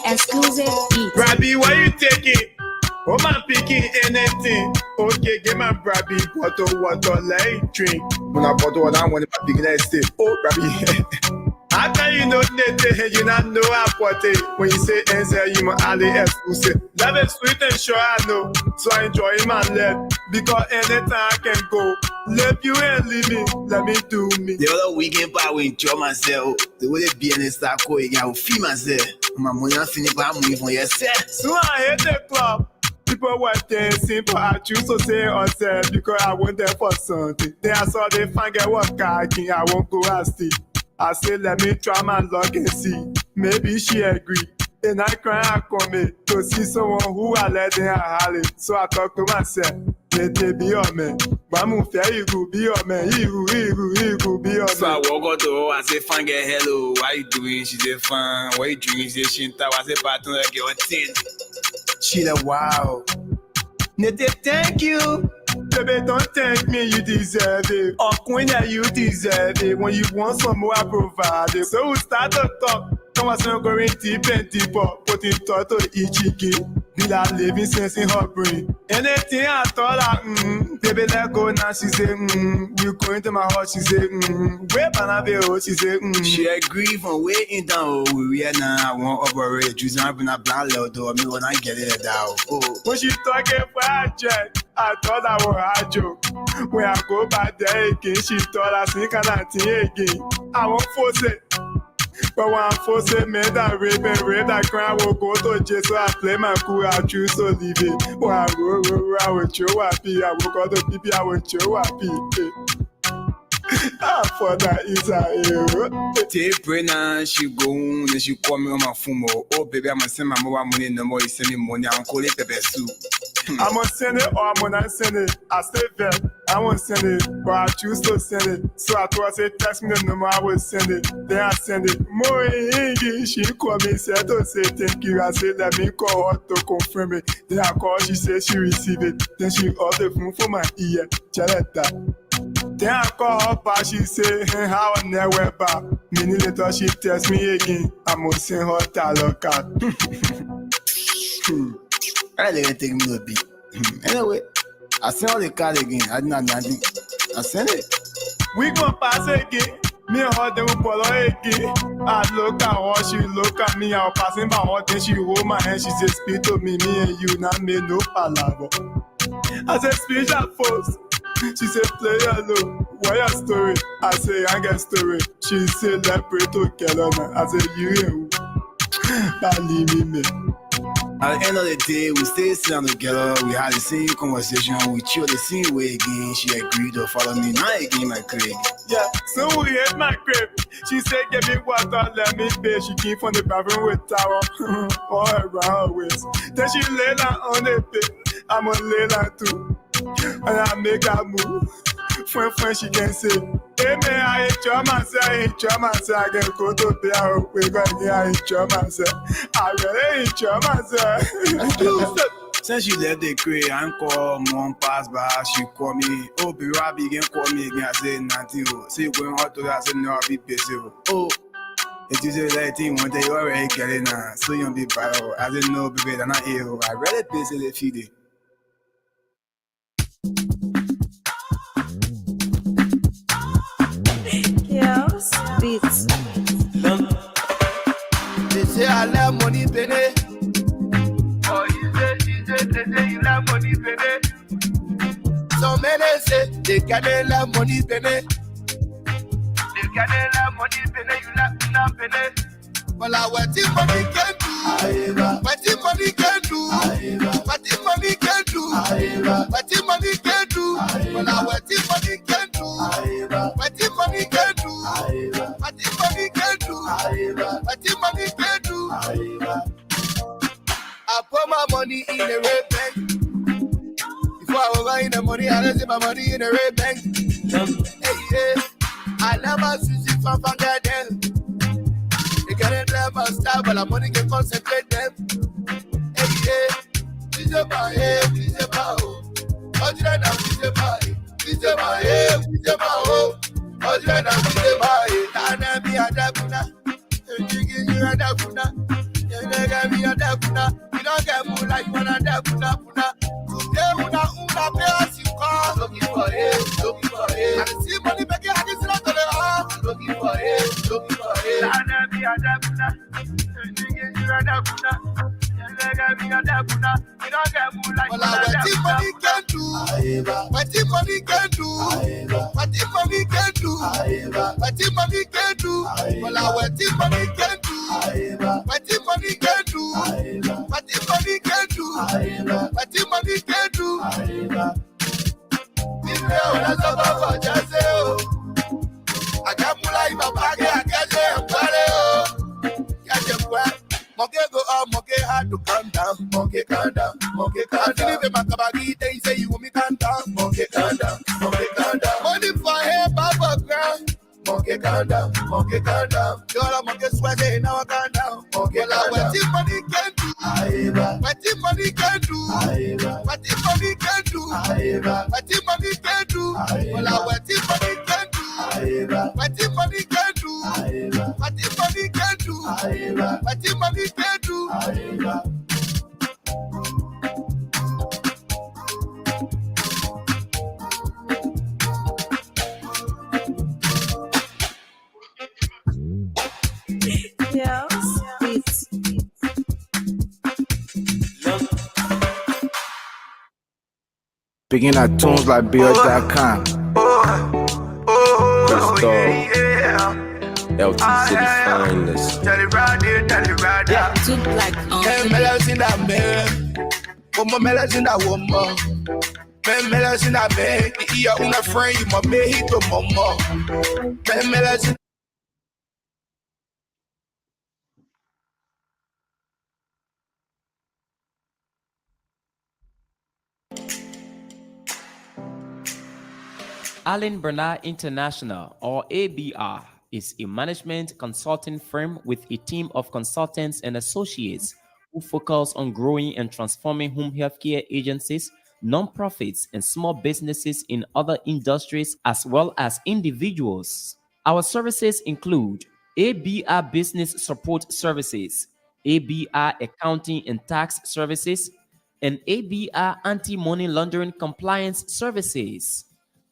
Exclusive beat. Brabby, why you take it? Oh, man, picking anything. Okay, get my Brabby bottle water, like drink. When I bottle water, I want to big next day. Oh, Brabby. How can you know that you not know how to it? When you say answer, you must only exclusive. Love is sweet and sure I know. So I enjoy my life. Because anytime I can go. Love you and leave me. Let me do me. The other weekend, I will enjoy myself. The way they be in the start going, I will feel myself. My money, I finish by moving for yourself. So I hate the club. People were dancing, but I choose to say myself because I went there for something. Then I saw they find get what kayaking. I won't go ask it. I said, let me try my luck and see. Maybe she agree. And I cry and come to see someone who I let in her holly. So I talk to myself. Let it be your man. Bamu fair, you could be your man. He could be your man. So I walk out to her, I say, fine girl, hello. What you doing? She said, fine. What you doing? She said, Shinta. I said, partner, like your 10. She like, wow. Nete, thank you. Baby, don't thank me, you deserve it. Or when you deserve it. When you want some more, I provide it. So we start to talk. Come on, so going deep and deeper. Put it thought to each again. Be like living sense in her brain. Anything I thought like, baby, let go now. She say, we going to my heart. She say, where Panaveo? She say, She agree from waiting down. We are now, I want to operate. Choosing up in a blind low door. Me when I get it down. Oh. When she talking for a jet, I thought I was a joke. When I go back there again, she thought I think I again. I won't force it. But when I force it, man, that rape that crime will go to jail. So I play my cool, I choose to leave it. When I go, I will show happy. I will go to people, I will show happy. I thought that is a hero. Take Brenna, she go and she call me on my phone. Oh, baby, I'm going to send my mobile money. No more, you send me money. I'm calling the best soup. I'm going to send it or I'm going to send it. I stay there. I won't send it, but I choose to send it. So I thought I said, text me the number, I will send it. Then I send it. More she called me, said to say thank you. I said, let me call her to confirm it. Then I called, she said she received it. Then she ordered the phone for my ear. Tell her that. Then I call her back, she say, hey, how I never back. Minute later, she text me again. I must send her talent card. I didn't take me a bit. Anyway, I sent all the card again. I did not nothing. I sent it. We gon' pass again. Me and her, then we follow again. I look at her, she look at me. I was passing by her, then she hold my hand. She said, speak to me, me and you, not me, no palaver. I said, speak that first. She said, play alone. What your story? I say, I get story. She said, let's pray together, man. I said, you and who? That leave me, man. At the end of the day, we stayed sitting together. We had the same conversation. We chilled the same way again. She agreed to follow me. Now again, my crib. Yeah, so we hit my crib. She said, give me water, let me pay. She came from the bathroom with towel all around her waist. Then she lay down on the bed. I'm gonna lay down too. And I make her move. When she can say, hey man, I enjoy myself, I can go to bed, we're going to enjoy myself. I really enjoy myself. Since she left the crib, I call mom pass by, she call me, oh baby, I begin call me again, I said nothing, so you going out to that, I said no, I'll be busy. Oh, it is a light thing, one day you already get it now, so you'll be bad. I didn't know, baby, they're not here, I really busy the feed. Chaos beats. They say I love money, penny. Oh, you say you love money, penny. So many say they can't love money, penny. They can't love money, penny. You love penny. Well, I what the money can do. What the money can do. What the money can do. What the money can do. Well, I what the money can do. What the money can do. What the money can do. What the money can do. I put my money in a red bank. Before I was buying the money, I don't see my money in a red bank. Hey, yeah. I never see it from Bangladesh. They can't let my style, but the money can concentrate them. Hey, yeah. Please, please, oh, you know, please, my, oh, Because you're not the boy, and be a dabuna. You a dabuna. You don't get more like one a dabuna. Today, una pay as you call. Looking for it. And see money begging, I can see that to the heart. Looking for it. And be a dabuna. You a dabuna. You don't get more like one a dabuna. Money can do. What money can do. What money can do. What money can do. Well, what money can do. What money can do. What money can do. What money can do. That's about just I can't pull out my bag. I can't Monkey go up, monkey hard to calm down. Monkey calm down. I feel if my kabagi, they say you want me calm down. Monkey calm down. Money for hair, baba ground. Monkey calm down. You're a monkey sweating, now I calm down. Monkey calm down. What money can do? What money can do? What money can do? What money can do? Well, what money can do? What money can do? What money can do? What money can do? Yes, beats. Picking out tunes like Bill.com. LT City Finest. Yeah. Too black on Melons in that man. One more melons in that one more. Melons in that man. You are una friend, you my man, he to mama. Melons in Allen Bernard International, or ABR, is a management consulting firm with a team of consultants and associates who focus on growing and transforming home healthcare agencies, nonprofits, and small businesses in other industries as well as individuals. Our services include ABR Business Support Services, ABR Accounting and Tax Services, and ABR Anti-Money Laundering Compliance Services.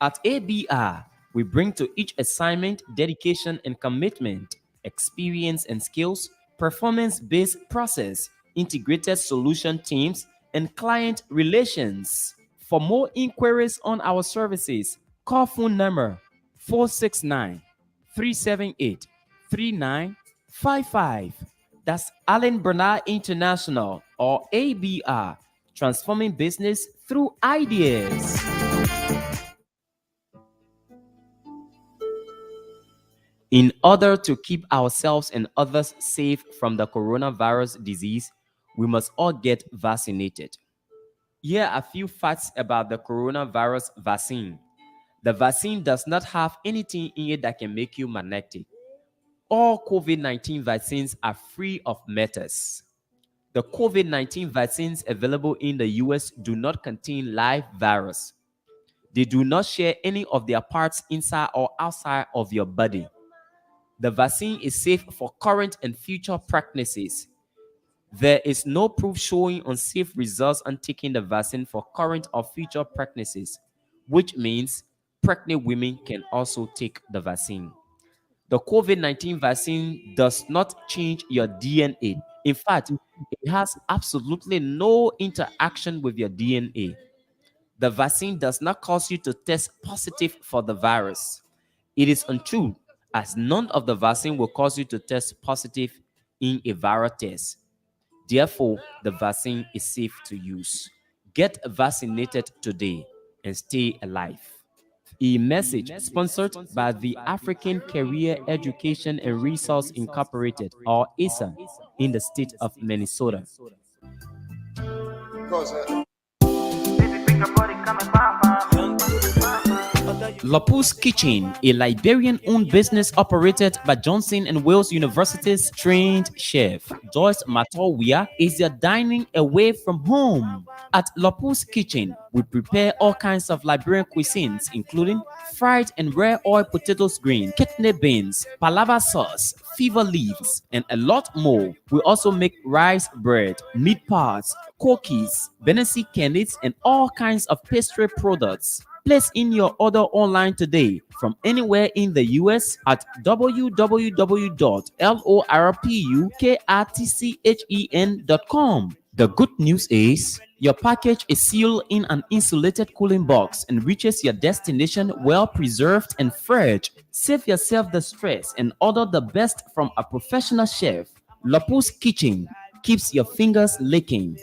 At ABR, we bring to each assignment dedication and commitment, experience and skills, performance-based process, integrated solution teams, and client relations. For more inquiries on our services, call phone number 469-378-3955. That's Allen Bernard International, or ABR, transforming business through ideas. In order to keep ourselves and others safe from the coronavirus disease, we must all get vaccinated. Here are a few facts about the coronavirus vaccine. The vaccine does not have anything in it that can make you magnetic. All COVID-19 vaccines are free of metals. The COVID-19 vaccines available in the US do not contain live virus. They do not share any of their parts inside or outside of your body. The vaccine is safe for current and future pregnancies. There is no proof showing unsafe results on taking the vaccine for current or future pregnancies, which means pregnant women can also take the vaccine. The COVID-19 vaccine does not change your DNA. In fact, it has absolutely no interaction with your DNA. The vaccine does not cause you to test positive for the virus. It is untrue, as none of the vaccine will cause you to test positive in a viral test. Therefore, the vaccine is safe to use. Get vaccinated today and stay alive. A message sponsored by the African Career Education and Resource Incorporated, or ASA, in the state of Minnesota. Lapu's Kitchen, a Liberian-owned business operated by Johnson and Wales University's trained chef Joyce Matowia, is your dining away from home. At Lapu's Kitchen, we prepare all kinds of Liberian cuisines, including fried and rare oil potatoes green, kidney beans, palava sauce, fever leaves, and a lot more. We also make rice bread, meat pies, cookies, Benesi candies, and all kinds of pastry products. Place in your order online today from anywhere in the US at www.lorpukatchen.com. The good news is your package is sealed in an insulated cooling box and reaches your destination well preserved and fresh. Save yourself the stress and order the best from a professional chef. Lapu's Kitchen keeps your fingers licking.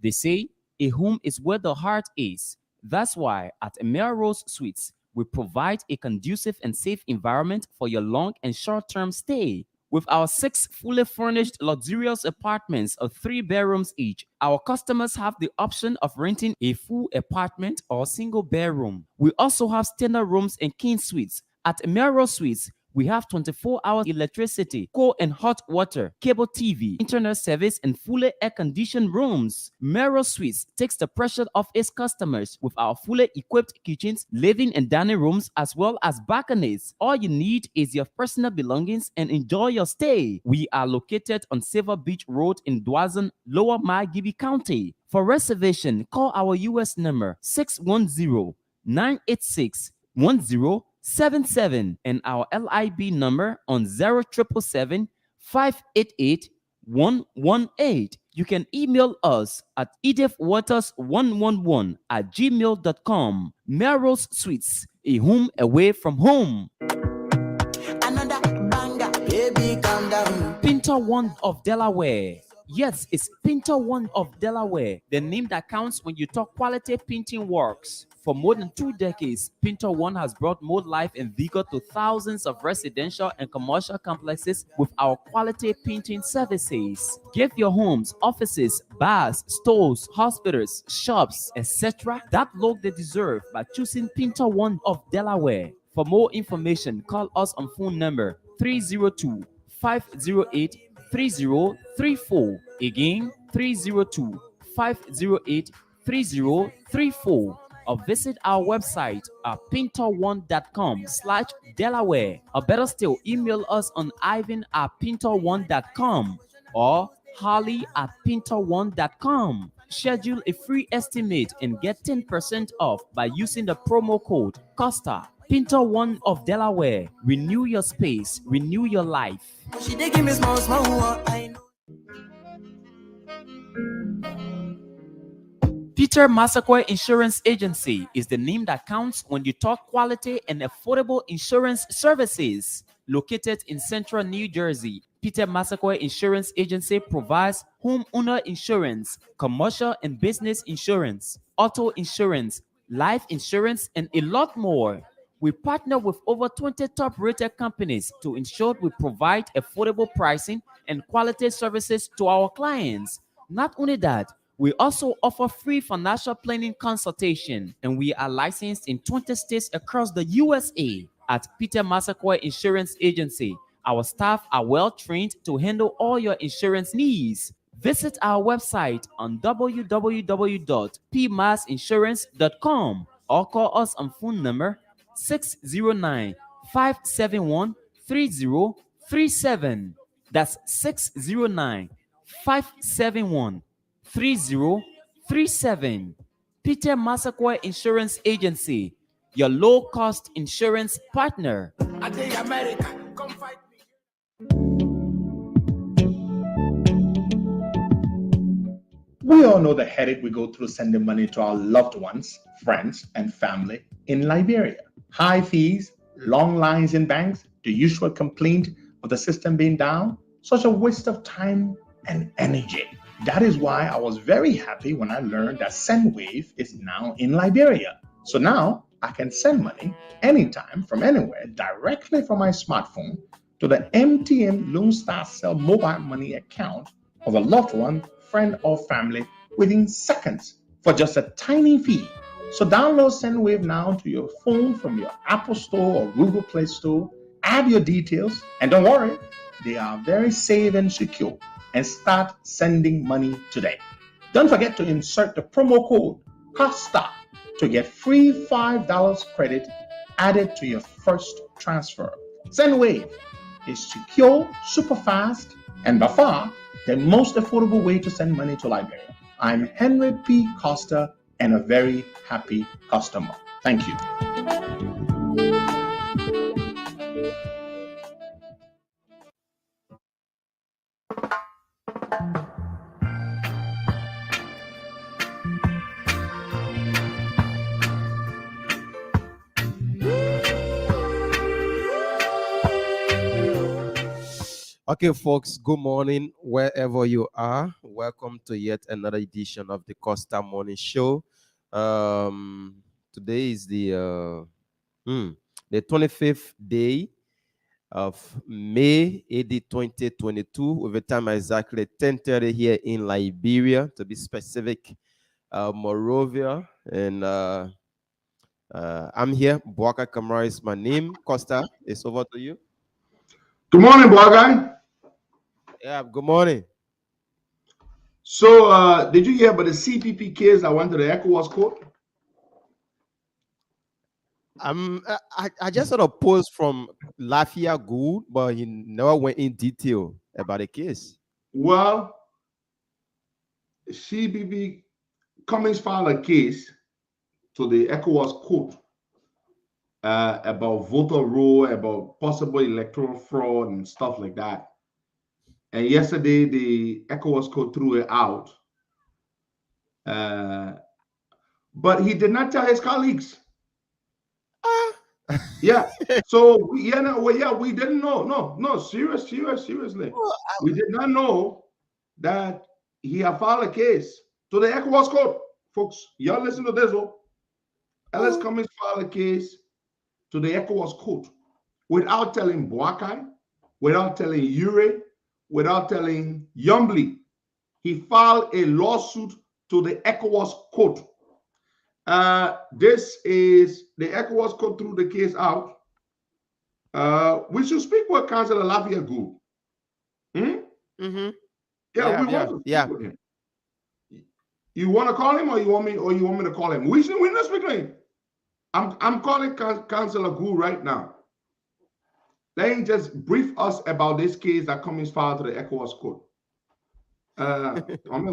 They say a home is where the heart is. That's why at Melrose Suites, we provide a conducive and safe environment for your long and short-term stay. With our 6 fully furnished luxurious apartments of 3 bedrooms each, our customers have the option of renting a full apartment or single bedroom. We also have standard rooms and king suites. At Melrose Suites, we have 24-hour electricity, cold and hot water, cable TV, internet service, and fully air-conditioned rooms. Melrose Suites takes the pressure off its customers with our fully equipped kitchens, living and dining rooms, as well as balconies. All you need is your personal belongings and enjoy your stay. We are located on Silver Beach Road in Dwazon, Lower Margibi County. For reservation, call our US number 610-986-1077 and our LIB number on 0777-588-118. You can email us at edithwaters111@gmail.com. Melrose Suites, a home away from home. Another banger, baby, calm down. Pinter One of Delaware. Yes, it's Pinter One of Delaware, the name that counts when you talk quality painting works. For more than 2 decades, Pinter One has brought more life and vigor to thousands of residential and commercial complexes with our quality painting services. Give your homes, offices, bars, stores, hospitals, shops, etc. that look they deserve by choosing Pinter One of Delaware. For more information, call us on phone number 302-508-3034. Again, 302-508-3034. Or visit our website at pinter1.com/Delaware. Or better still, email us on ivan@pinter1.com or holly@pinter1.com. Schedule a free estimate and get 10% off by using the promo code Costa. Pinter One of Delaware. Renew your space, renew your life. She dey give me small, I know. Peter Massaquoi Insurance Agency is the name that counts when you talk quality and affordable insurance services. Located in central New Jersey, Peter Massaquoi Insurance Agency provides homeowner insurance, commercial and business insurance, auto insurance, life insurance, and a lot more. We partner with over 20 top-rated companies to ensure we provide affordable pricing and quality services to our clients. Not only that, we also offer free financial planning consultation, and we are licensed in 20 states across the USA. At Peter Massaquoi Insurance Agency, our staff are well trained to handle all your insurance needs. Visit our website on www.pmassinsurance.com or call us on phone number 609-571-3037. That's 609-571-3037. Peter Massaquoi Insurance Agency, your low-cost insurance partner. I think America, come fight me. We all know the headache we go through sending money to our loved ones, friends, and family in Liberia. High fees, long lines in banks, the usual complaint of the system being down, such a waste of time and energy. That is why I was very happy when I learned that SendWave is now in Liberia. So now I can send money anytime from anywhere directly from my smartphone to the MTN Lone Star Cell mobile money account of a loved one, friend, or family within seconds for just a tiny fee. So download SendWave now to your phone from your Apple Store or Google Play Store. Add your details, and don't worry, they are very safe and secure. And start sending money today. Don't forget to insert the promo code COSTA to get free $5 credit added to your first transfer. SendWave is secure, super fast, and by far the most affordable way to send money to Liberia. I'm Henry P. Costa and a very happy customer. Thank you. Okay, folks, good morning, wherever you are. Welcome to yet another edition of the Costa Morning Show. Today is the 25th day of May 2022, with the time exactly 10:30 here in Liberia, to be specific, Monrovia. And I'm here. Boaka Kamara is my name. Costa, it's over to you. Good morning, Boakai. Yeah, good morning. So, did you hear about the CPP case that went to the Ecowas court? I just saw a post from Lafia Good, but he never went in detail about the case. Well, CPP Cummings filed a case to the Ecowas court about voter roll, about possible electoral fraud and stuff like that. And yesterday, the Ecowas court threw it out. But he did not tell his colleagues. Yeah. So we didn't know. No, seriously. We did not know that he had filed a case to the Ecowas court. Folks, y'all listen to this. Ellis Cummings filed a case to the Ecowas court without telling Boakai, without telling Ure, without telling Yumbly. He filed a lawsuit to the Ecowas court. This is the Ecowas court threw the case out. We should speak with Councillor Lafia Good. Mm-hmm. Yeah, we want to speak with him. You want to call him, or you want me to call him? We're not speaking to him. I'm calling Councillor Good right now. Let him just brief us about this case that Cummings filed to the Ecowas court.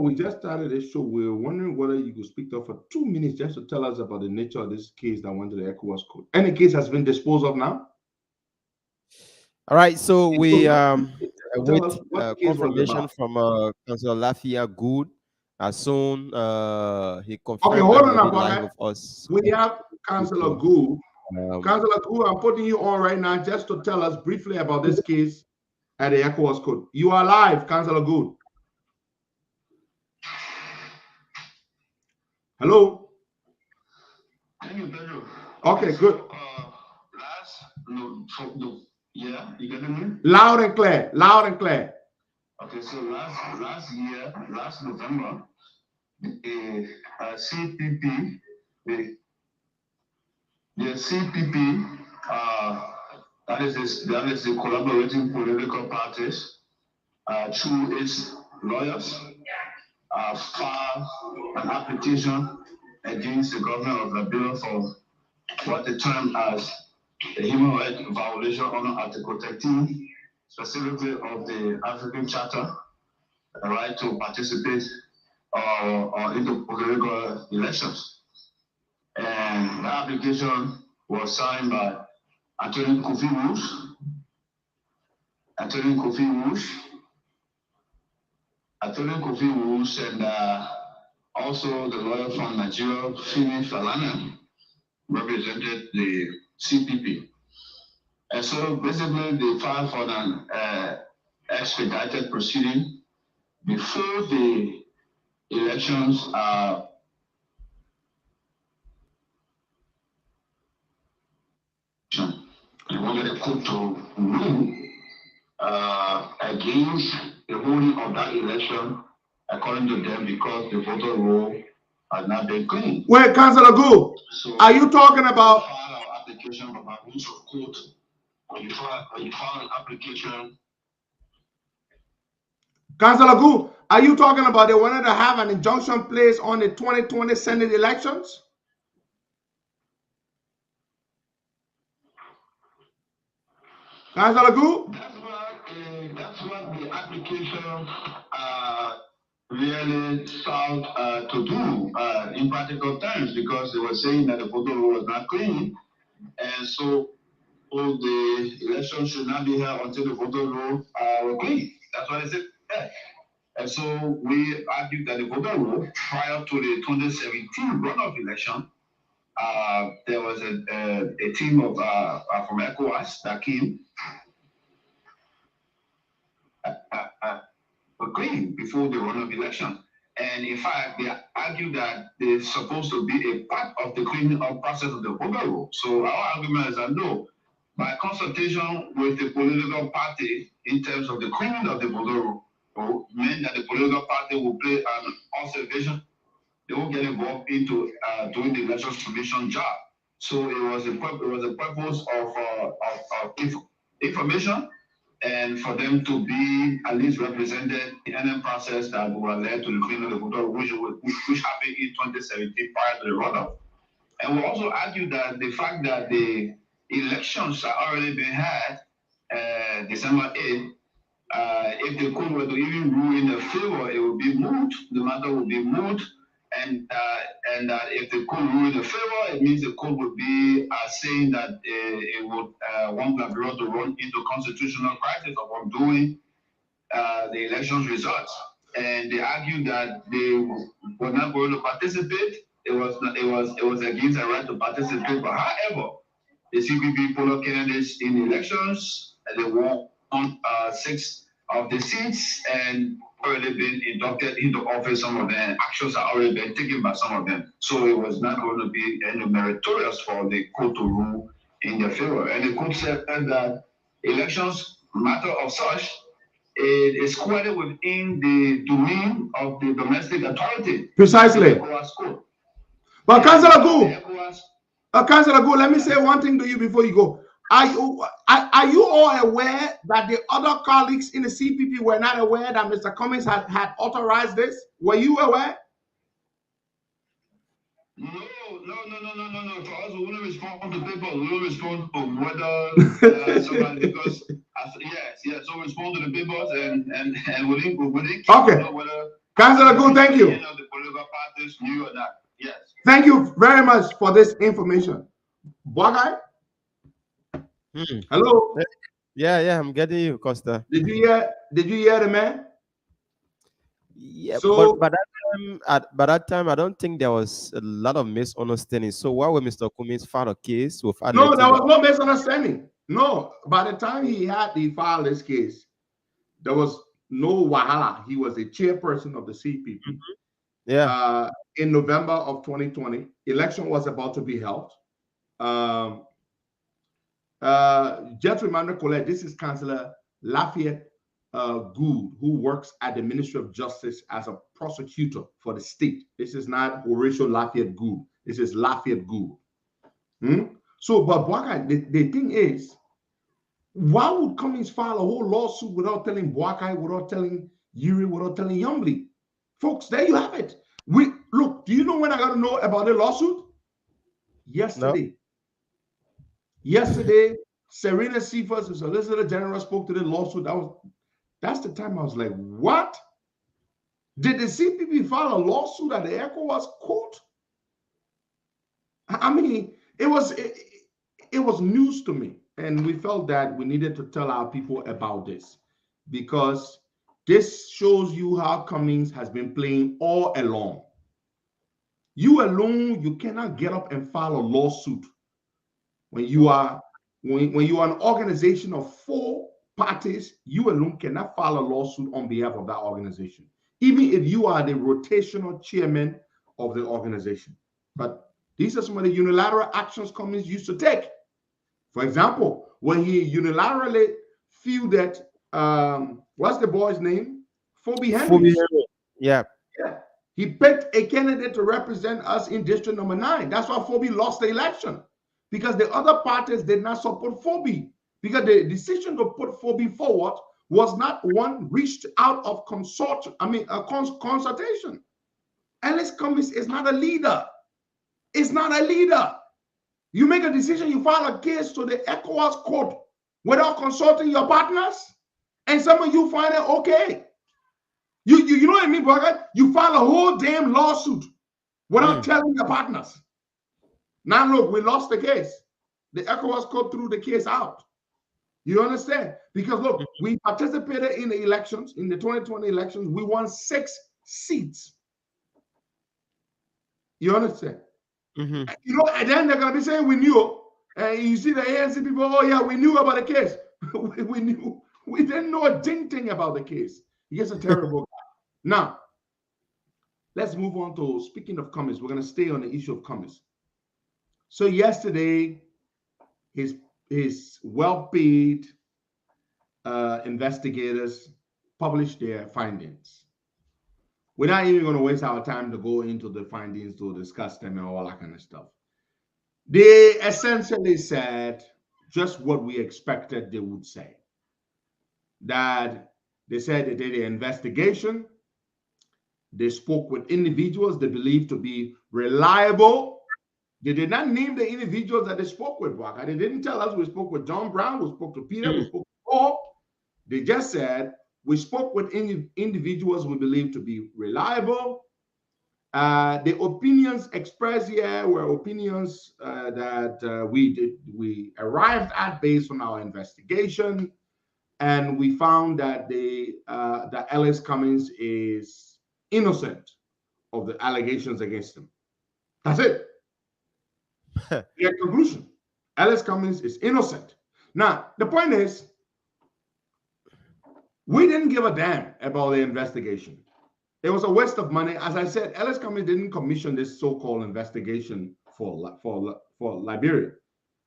We just started this show. We were wondering whether you could speak to us for 2 minutes just to tell us about the nature of this case that went to the Ecowas court. Any case has been disposed of now? All right, so we await confirmation from Councillor Lafia Good as soon he confirmed. Okay, hold on live with us. We have Councillor Good. Councillor Good, I'm putting you on right now just to tell us briefly about this case at the Ecowas court. You are live, Councillor Good. Hello. Okay, good. Yeah, you get me? Loud and clear. Loud and clear. Okay, so last November, the CPP, the CPP, that is the collaborating political parties, through its lawyers, filed an application against the government of Liberia for what they term as a human rights violation under Article 13, specifically of the African Charter, the right to participate in the political elections. And the application was signed by Attorney Kofi Rouge, and also the lawyer from Nigeria, Fimi Falana, represented the CPP. And so basically they filed for an expedited proceeding before the elections are they wanted the court to rule against the holding of that election according to them because the voter roll has not been cleaned. Wait, Councillor Gu, So are you talking about? we filed our application from our rules of court. When you file an application, Councillor Gu, are you talking about they wanted to have an injunction placed on the 2020 Senate elections? Councillor Gu? that's what the application really sought to do in practical terms, because they were saying that the photo roll was not clean, and so the election should not be held until the photo roll were clean. That's what they said. Yeah. And so we argued that the photo roll prior to the 2017 runoff election, there was a team of from Ecowas that came clean before the runoff election. And in fact, they argued that they're supposed to be a part of the cleaning up process of the voter roll. So our argument is that no, by consultation with the political party in terms of the cleaning of the voter roll, meant that the political party will play an observation. They won't get involved into doing the elections commission job. So it was a purpose of information, and for them to be at least represented in any process that will lead to the cleaning of the voter, which happened in 2017 prior to the runoff. And we also argue that the fact that the elections have already been had December 8th, if the court were to even rule in their favor, it would be moot. The matter would be moot. And that if the court rule in their favor, it means the court would be saying that it would want Liberia to run into constitutional crisis of undoing the elections results. And they argued that they were not going to participate. It was against their right to participate. But however, the CPP polo candidates in the elections, they won 6 of the seats and already been inducted into office. Some of them actions are already been taken by some of them. So it was not going to be any meritorious for the court to rule in their favor. And the court said that elections matter of such, it is squarely within the domain of the domestic authority. Precisely. But Councillor Gu, let me say one thing to you before you go. Are you all aware that the other colleagues in the CPP were not aware that Mr. Cummings had authorized this? Were you aware? No. For us, we wouldn't respond to people. We will respond to whether somebody, because yes. So respond to the papers and we didn't okay. Know whether Councillor Gu, thank you. The political parties knew or not. Yes. Thank you very much for this information. Boakai? Hello. Yeah, I'm getting you, Costa. Did you hear the man? Yeah, so, but by that time, I don't think there was a lot of misunderstanding. So why would Mr. Cummings file a case with? No, there was no misunderstanding. No, by the time he filed this case, there was no wahala. He was the chairperson of the CPP. Yeah. In November of 2020, election was about to be held. Just reminder, Colette, this is Councillor Lafayette Gould, who works at the Ministry of Justice as a prosecutor for the state. This is not Horatio Lafayette Gould. This is Lafayette Gould. So, but Boakai, the thing is, why would Cummings file a whole lawsuit without telling Boakai, without telling Yuri, without telling Yombly? Folks, there you have it. Look, do you know when I got to know about the lawsuit? Yesterday. No. Yesterday, Serena Cephas, the Solicitor General, spoke to the lawsuit. That's the time I was like, what? Did the CPP file a lawsuit at the Ecowas court? I mean, it was news to me. And we felt that we needed to tell our people about this, because this shows you how Cummings has been playing all along. You alone, you cannot get up and file a lawsuit when you are an organization of 4 parties. You alone cannot file a lawsuit on behalf of that organization, even if you are the rotational chairman of the organization. But these are some of the unilateral actions Cummings used to take. For example, when he unilaterally fielded, what's the boy's name? Phoebe Henry. Yeah. He picked a candidate to represent us in District Number 9. That's why Phoebe lost the election, because the other parties did not support Phoebe, because the decision to put Phoebe forward was not one reached out of consultation. Ellis Cummings is not a leader. It's not a leader. You make a decision, you file a case to the Ecowas court without consulting your partners, and some of you find it okay. You know what I mean, brother? You file a whole damn lawsuit without telling your partners. Now look, we lost the case. The Ecowas court threw the case out. You understand? Because look, we participated in the elections, in the 2020 elections. We won 6 seats. You understand? You know, and then they're going to be saying we knew. And you see the ANC people, oh yeah, we knew about the case. we knew. We didn't know a ding thing about the case. He's a terrible guy. Now, let's move on to, speaking of Cummings, we're going to stay on the issue of Cummings. So yesterday, his well-paid investigators published their findings. We're not even going to waste our time to go into the findings to discuss them and all that kind of stuff. They essentially said just what we expected they would say. That they said they did an investigation. They spoke with individuals they believed to be reliable. They did not name the individuals that they spoke with, Waka. They didn't tell us we spoke with John Brown, we spoke to Peter, we spoke to Paul. They just said we spoke with individuals we believe to be reliable. The opinions expressed here were opinions that we arrived at based on our investigation, and we found that that Ellis Cummings is innocent of the allegations against him. That's it. Their conclusion: Ellis Cummings is innocent. Now, the point is, we didn't give a damn about the investigation. It was a waste of money. As I said, Ellis Cummings didn't commission this so-called investigation for Liberia.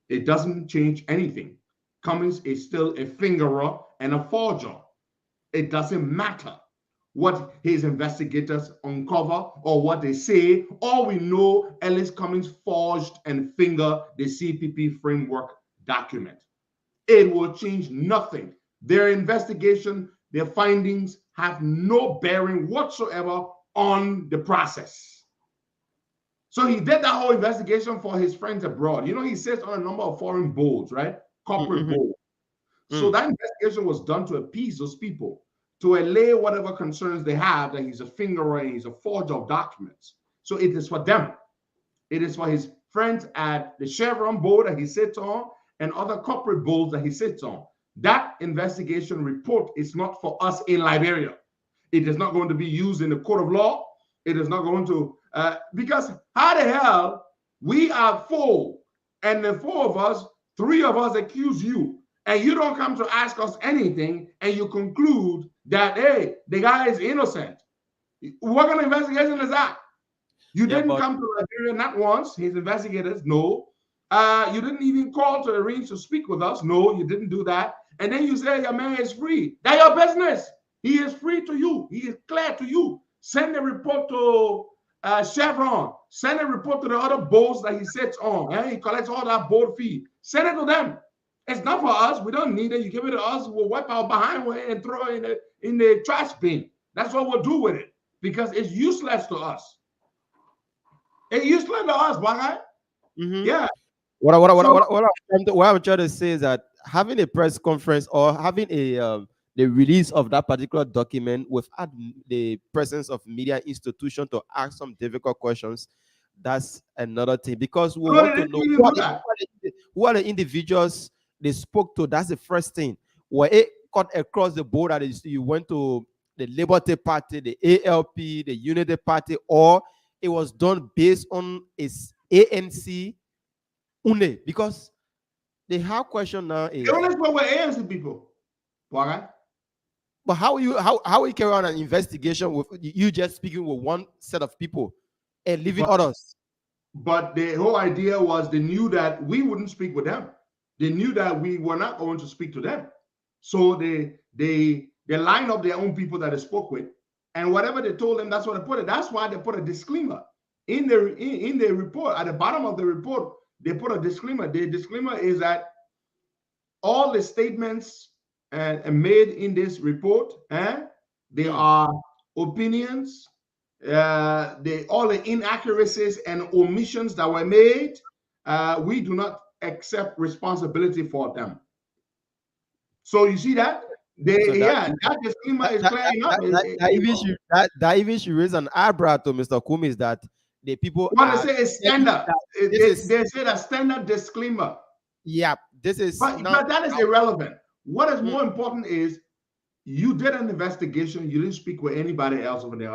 It doesn't change anything. Cummings is still a fingerer and a forger. It doesn't matter what his investigators uncover or what they say. All we know, Ellis Cummings forged and fingered the CPP framework document. It will change nothing. Their investigation, their findings have no bearing whatsoever on the process. So he did that whole investigation for his friends abroad. You know, he sits on a number of foreign boards, right? Corporate boards. So that investigation was done to appease those people, to allay whatever concerns they have that he's a fingerer and he's a forger of documents. So it is for them. It is for his friends at the Chevron board that he sits on and other corporate boards that he sits on. That investigation report is not for us in Liberia. It is not going to be used in the court of law. It is not going to, because how the hell we are 4, and the 4 of us, 3 of us accuse you, and you don't come to ask us anything, and you conclude that, hey, the guy is innocent. What kind of investigation is that? You didn't come to Liberia not once, his investigators, no. You didn't even call to arrange to speak with us. No, you didn't do that. And then you say your man is free. That's your business. He is free to you. He is clear to you. Send a report to Chevron. Send a report to the other boards that he sits on. He collects all that board fee. Send it to them. It's not for us. We don't need it. You give it to us. We'll wipe our behind and throw it in the trash bin. That's what we'll do with it, because it's useless to us. It's useless to us, Bagay. Yeah. What I'm trying to say is that having a press conference or having a the release of that particular document without the presence of media institution to ask some difficult questions, that's another thing. Because we want to know who are the individuals they spoke to. That's the first thing. Where it cut across the board that you went to the Liberty Party, the ALP, the Unity Party, or it was done based on its ANC. Because the hard question now is, they only spoke with ANC people. Why? But how you carry on an investigation with you just speaking with one set of people and leaving others? But the whole idea was they knew that we wouldn't speak with them. They knew that we were not going to speak to them. So they line up their own people that they spoke with, And whatever they told them, that's what they put it. That's why they put a disclaimer in the report. At the bottom of the report, they put a disclaimer. The disclaimer is that all the statements made in this report, they are opinions. All the inaccuracies and omissions that were made, we do not accept responsibility for them. So you see that? That disclaimer is clear enough. That even should raise an eyebrow to Mr. Cummings that the people want to say it's standard. They say a standard disclaimer. Yeah, this is but that is irrelevant. What is more important is you did an investigation. You didn't speak with anybody else from the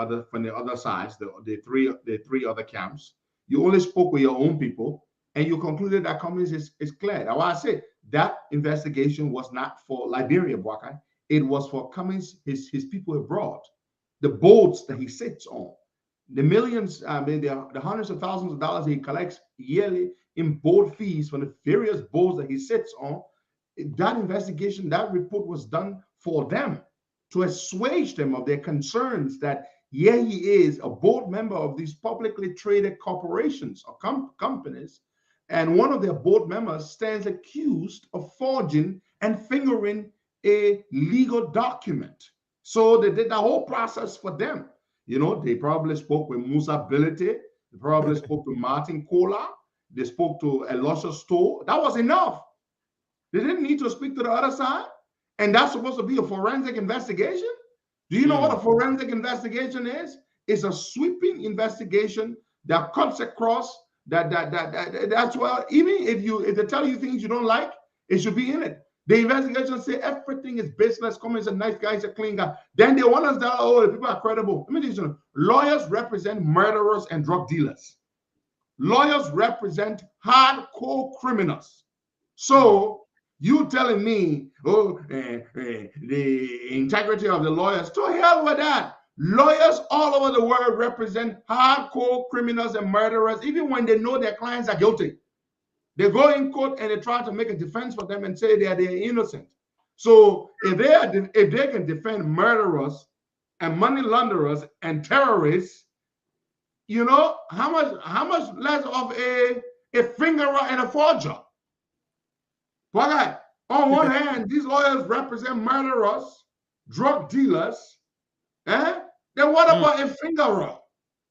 other sides, the three other camps. You only spoke with your own people, and you concluded that Cummings is clear. Now, I say that investigation was not for Liberia, Bwakai. It was for Cummings, his people abroad, the boats that he sits on, the millions, the hundreds of thousands of dollars he collects yearly in boat fees from the various boats that he sits on. That investigation, that report was done for them to assuage them of their concerns that he is a board member of these publicly traded corporations or companies, and one of their board members stands accused of forging and fingering a legal document. So they did the whole process for them. They probably spoke with Misappropriation. They probably spoke to Martin Kohler. They spoke to Elisha Stowe. That was enough. They didn't need to speak to the other side. And that's supposed to be a forensic investigation. Do you know what a forensic investigation is? It's a sweeping investigation that cuts across that's why even if they tell you things you don't like, it should be in it. The investigation say everything is business. Cummings is a nice guy, he's a clean guy. Then they want us that the people are credible. Let me tell you something. Lawyers represent murderers and drug dealers. Lawyers represent hardcore criminals. So you telling me, the integrity of the lawyers, to hell with that. Lawyers all over the world represent hardcore criminals and murderers, even when they know their clients are guilty. They go in court and they try to make a defense for them and say they're innocent. So if they can defend murderers and money launderers and terrorists, how much less of a fingerer and a forger? But on one hand, these lawyers represent murderers, drug dealers, then what about a fingerer?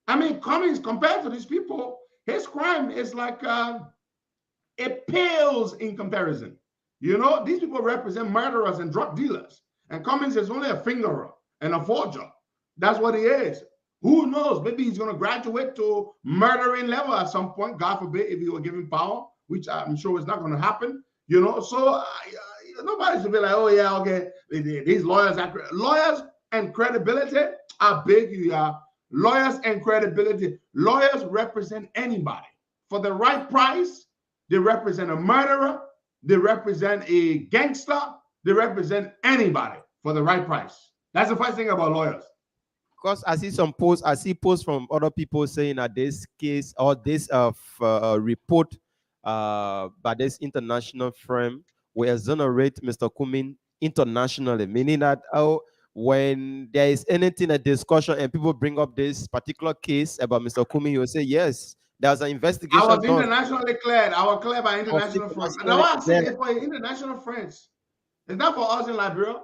I mean, Cummings, compared to these people, his crime is like it pales in comparison. These people represent murderers and drug dealers, and Cummings is only a fingerer and a forger. That's what he is. Who knows? Maybe he's going to graduate to murdering level at some point, God forbid, if he were given power, which I'm sure is not going to happen. So nobody should be like, oh yeah, okay, these lawyers and credibility are big. Lawyers and credibility. Lawyers represent anybody for the right price. They represent a murderer. They represent a gangster. They represent anybody for the right price. That's the first thing about lawyers. Because I see posts from other people saying that this case or this report by this international firm will exonerate Mr. Cummings internationally, meaning that when there is anything a discussion and people bring up this particular case about Mr. Cummings, you'll say yes, there's an investigation. I was internationally cleared. I was cleared by international friends. And I say it's for international friends. It's not for us in Liberia.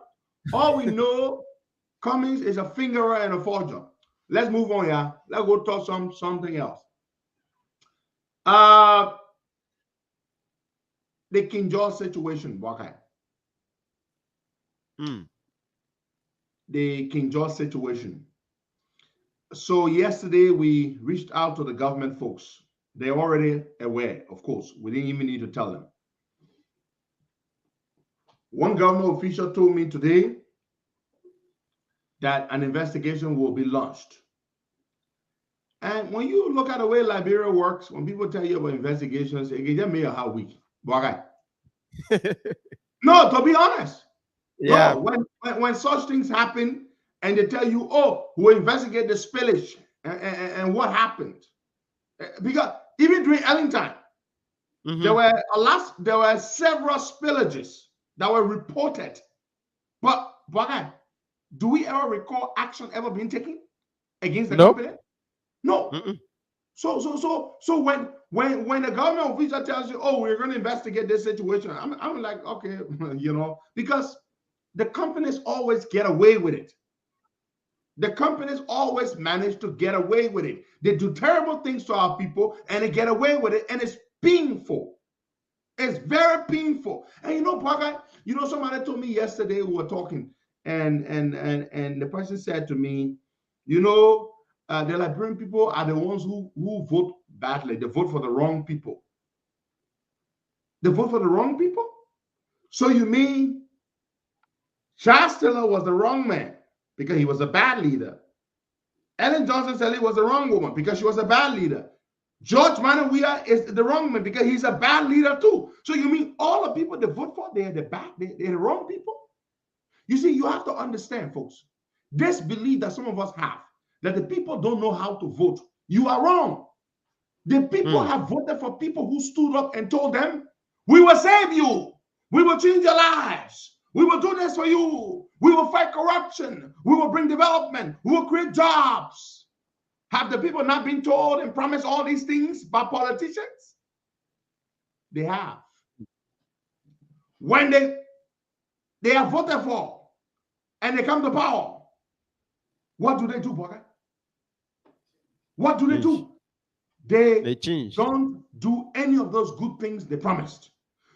All we know, Cummings is a fingerer and a forger. Let's move on, yeah. Let's go talk something else. The King George situation, Wakai. The King George situation. So yesterday we reached out to the government folks. They're already aware, of course. We didn't even need to tell them. One government official told me today that an investigation will be launched. And when you look at the way Liberia works, when people tell you about investigations, it just make how weak. No, to be honest. Yeah. No, when such things happen and they tell you, oh, we'll investigate the spillage and what happened. Because even during Ellington, there were several spillages that were reported. But Do we ever recall action ever being taken against the Nope. company? No. Mm-mm. So when the government official tells you, oh, we're going to investigate this situation, I'm like, okay, you know, because the companies always get away with it. The companies always manage to get away with it. They do terrible things to our people and they get away with it, and it's painful. It's very painful. And you know, Paga, you know, somebody told me yesterday, we were talking, and the person said to me, you know, the Liberian people are the ones who vote badly. They vote for the wrong people. They vote for the wrong people? So you mean Charles Taylor was the wrong man because he was a bad leader? Ellen Johnson Sirleaf was the wrong woman because she was a bad leader. George Manuel Weah is the wrong man because he's a bad leader too. So you mean all the people they vote for, they're the wrong people? You see, you have to understand, folks, this belief that some of us have, that the people don't know how to vote, you are wrong. The people have voted for people who stood up and told them, we will save you. We will change your lives. We will do this for you. We will fight corruption. We will bring development. We will create jobs. Have the people not been told and promised all these things by politicians? They have. When they are voted for and they come to power, what do they do, Bogart? What do they do? They change. Don't do any of those good things they promised.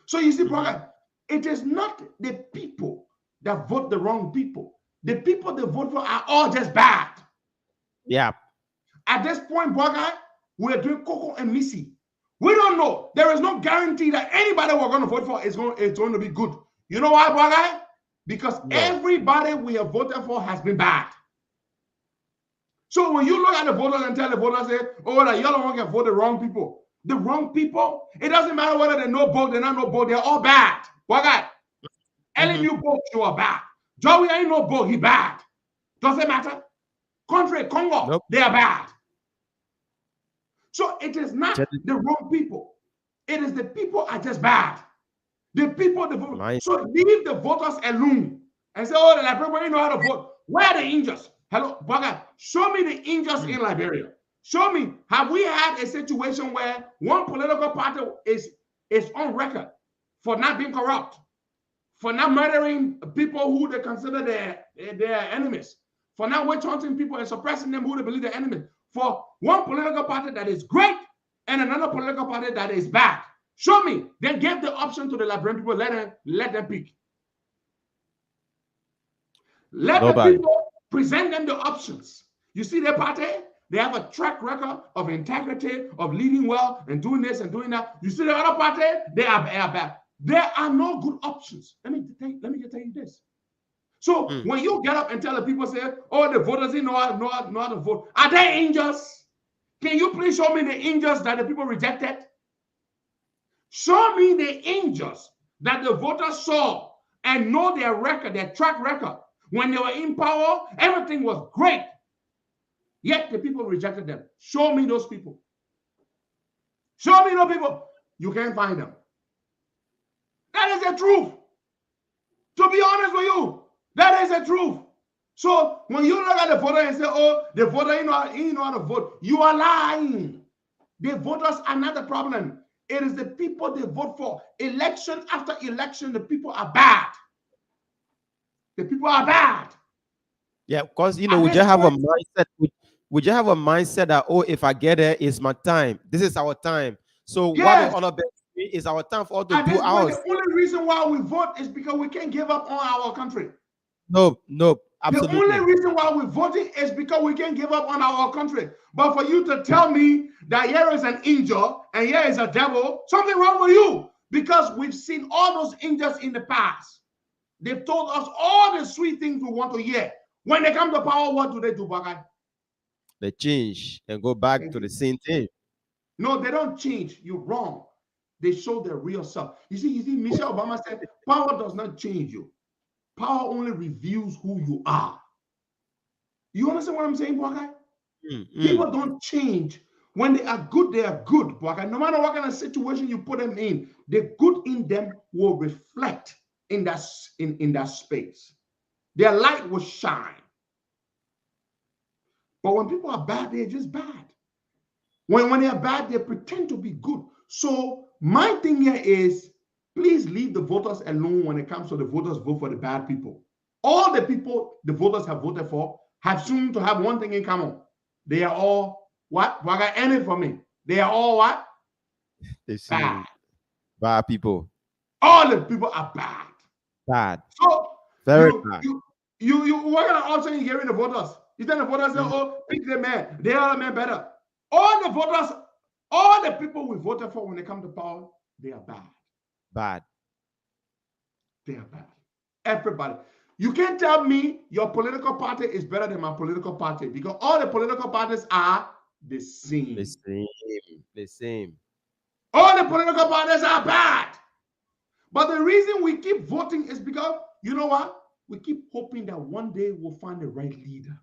So you see, Bogart, it is not the people that vote the wrong people. The people they vote for are all just bad. Yeah. At this point, Bogart, we're doing Coco and Missy. We don't know. There is no guarantee that anybody we're going to vote for is going to be good. You know why, Bogart? Because everybody we have voted for has been bad. So when you look at the voters and tell the voters, say, oh, that y'all don't vote the wrong people. The wrong people, it doesn't matter whether they know both, they're not know both, they're all bad. Bogart, Ellen, you both, you are bad. Joey ain't no both, he bad. Doesn't matter. Country, Congo, they are bad. So it is not the wrong people. It is the people are just bad. The people, so leave the voters alone and say, oh, the Liberian know how to vote. Where are the Indians? Hello, Bogart, show me the Indians in Liberia. Show me, have we had a situation where one political party is on record for not being corrupt, for not murdering people who they consider their enemies, for not witch hunting people and suppressing them who they believe they're enemies, for one political party that is great and another political party that is bad? Show me. Then give the option to the Liberian people. Let them pick. Let the people present them the options. You see their party? They have a track record of integrity, of leading well, and doing this and doing that. You see the other party? They are bad. There are no good options. Let me just tell you this. So when you get up and tell the people, say, oh, the voters know how to vote. Are they angels? Can you please show me the angels that the people rejected? Show me the angels that the voters saw and know their record, their track record. When they were in power, everything was great. Yet the people rejected them. Show me those people. Show me those people. You can't find them. That is the truth. To be honest with you, that is the truth. So when you look at the voter and say, oh, the voter, he know how to vote, you are lying. The voters are not the problem. It is the people they vote for. Election after election, the people are bad. The people are bad. Yeah, because we just have a mindset. We just have a mindset that, oh, if I get there, it's my time. This is our time. So what the other is our time for all to do ours. The only reason why we vote is because we can't give up on our country. No, absolutely. The only reason why we're voting is because we can't give up on our country. But for you to tell me that here is an angel and here is a devil, something wrong with you. Because we've seen all those angels in the past. They've told us all the sweet things we want to hear. When they come to power, what do they do, Bagay? They change and go back to the same thing. No, they don't change. You're wrong. They show their real self. You see, Michelle Obama said, power does not change you. Power only reveals who you are. You understand what I'm saying, Bagay? People don't change. When they are good, Bagay. No matter what kind of situation you put them in, the good in them will reflect in that space. Their light will shine. But when people are bad, they're just bad. When they're bad, they pretend to be good. So my thing here is, please leave the voters alone when it comes to the voters vote for the bad people. All the people the voters have voted for have soon to have one thing in common. They are all what? What got any for me? They are all what? They seem bad people. All the people are bad. Bad. So Very bad. what kind of option you giving the voters? You tell the voters, oh, pick the man. They are the man better. All the voters, all the people we voted for when they come to power, they are bad. Bad. They are bad. Everybody. You can't tell me your political party is better than my political party, because all the political parties are the same. The same. The same. All the political parties are bad. But the reason we keep voting is because, you know what? We keep hoping that one day we'll find the right leader.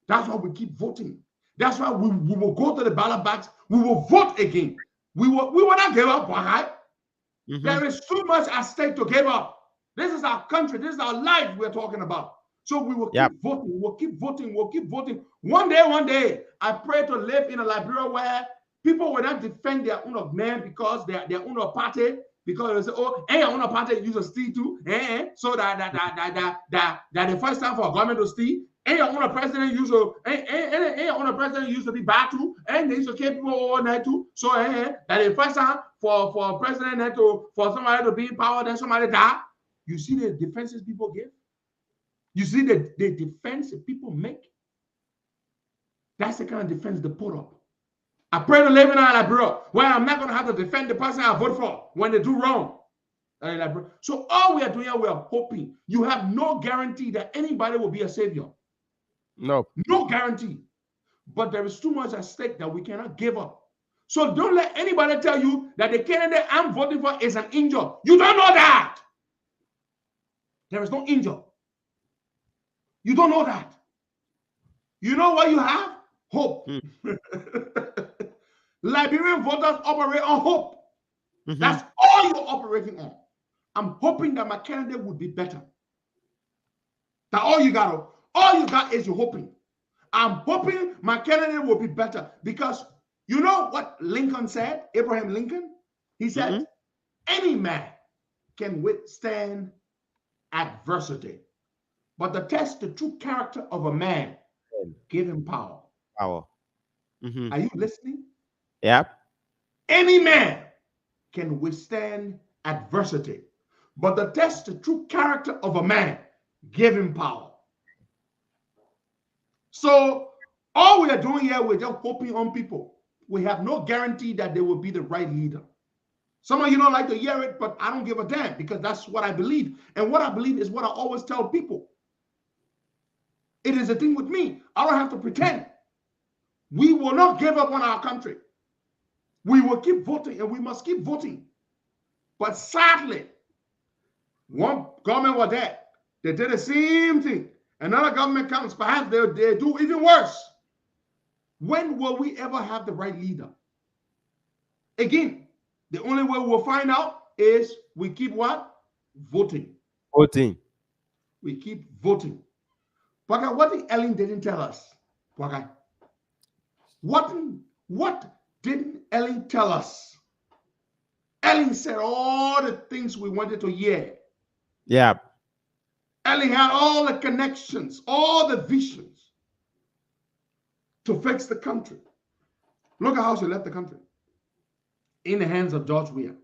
That's why we keep voting. That's why we will go to the ballot box. We will vote again. We will not give up, right? There is too much at stake to give up. This is our country. This is our life we're talking about. So we will keep voting. We'll keep voting. We'll keep voting. One day, I pray to live in a Liberia where people will not defend their own man because their own party, because they say, oh, hey, your own party use a steal too, so that the first time for a government to steal, and your own president used to, and your own president used to be bad too, and they used to kill people all night too. So that the first time for president for somebody to be in power, then somebody die. You see the defenses people give? You see the defense that people make? That's the kind of defense they put up. I pray to live in a Liberia where I'm not going to have to defend the person I vote for when they do wrong. So all we are doing here, we are hoping. You have no guarantee that anybody will be a savior. No. No guarantee. But there is too much at stake that we cannot give up. So don't let anybody tell you that the candidate I'm voting for is an angel. You don't know that. There is no angel. You don't know that. You know what you have? Hope. Liberian voters operate on hope. That's all you're operating on. I'm hoping that my candidate would be better. That all you got is you're hoping. I'm hoping my candidate will be better, because you know what Lincoln said, Abraham Lincoln? He said, any man can withstand adversity, but to test the true character of a man, give him power. Power. Are you listening? Yep. Any man can withstand adversity, but to test the true character of a man, give him power. So all we are doing here, we're just hoping on people. We have no guarantee that they will be the right leader. Some of you don't like to hear it, but I don't give a damn, because that's what I believe. And what I believe is what I always tell people. It is a thing with me. I don't have to pretend. We will not give up on our country. We will keep voting, and we must keep voting. But sadly, one government was there. They did the same thing. Another government comes, perhaps they do even worse. When will we ever have the right leader? Again, the only way we'll find out is we keep what? Voting. Voting. We keep voting. But what did Ellen didn't tell us? What didn't Ellen tell us? Ellen said all the things we wanted to hear. Yeah. Ellen had all the connections, all the visions to fix the country. Look at how she left the country. In the hands of George Weah.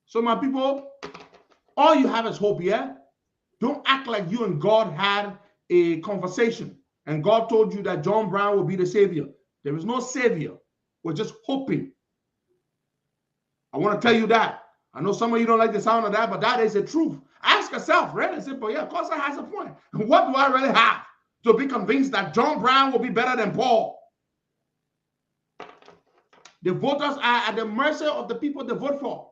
So my people, all you have is hope, yeah? Don't act like you and God had a conversation and God told you that John Brown will be the savior. There is no savior. We're just hoping. I want to tell you that. I know some of you don't like the sound of that, but that is the truth. Ask yourself, really simple. Yeah, Costa has a point. What do I really have to be convinced that John Brown will be better than Paul? The voters are at the mercy of the people they vote for.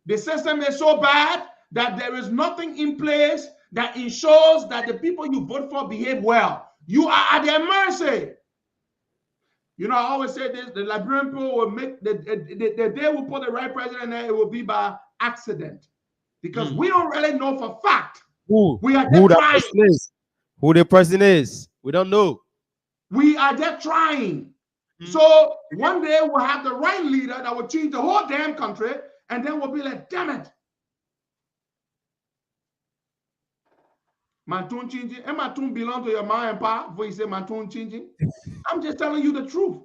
The system is so bad that there is nothing in place that ensures that the people you vote for behave well. You are at their mercy. You know, I always say this, the Liberian people will make, the day we put the right president there, it will be by accident. Because we don't really know for fact Who? We are Who just that trying. person is? Who the person is? We don't know. We are just trying. So one day we'll have the right leader that will change the whole damn country, and then we'll be like, damn it. My tune changing, and my tune belong to your mom and pa before you say my tune changing. I'm just telling you the truth.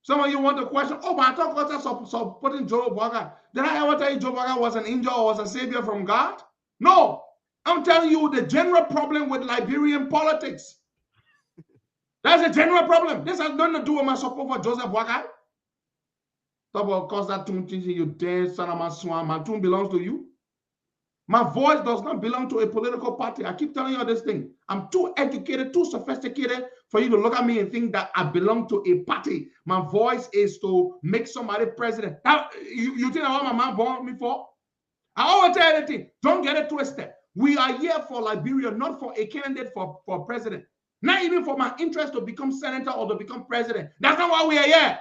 Some of you want to question, oh, but I thought God supporting Joe Boga. Did I ever tell you Joe Boga was an angel or was a savior from God? No. I'm telling you the general problem with Liberian politics. That's a general problem. This has nothing to do with my support for Joseph Boga. Talk about cause that tune changing, you damn son of my swan. My tune belongs to you. My voice does not belong to a political party. I keep telling you this thing. I'm too educated, too sophisticated for you to look at me and think that I belong to a party. My voice is to make somebody president. Now, you think what my mom born me for? I always tell you anything. Don't get it twisted. We are here for Liberia, not for a candidate for president. Not even for my interest to become senator or to become president. That's not why we are here.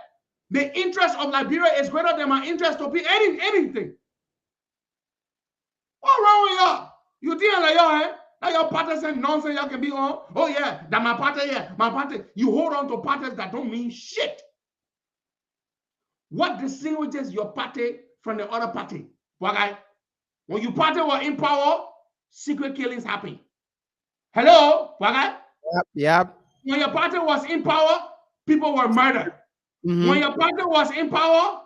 The interest of Liberia is greater than my interest to be anything. What's wrong with y'all? You think like y'all, eh? That your party saying nonsense y'all can be on? Oh yeah, that my party, yeah, my party. You hold on to parties that don't mean shit. What distinguishes your party from the other party? Why? When you party were in power, secret killings happen. Hello? Why? Yep. When your party was in power, people were murdered. When your party was in power,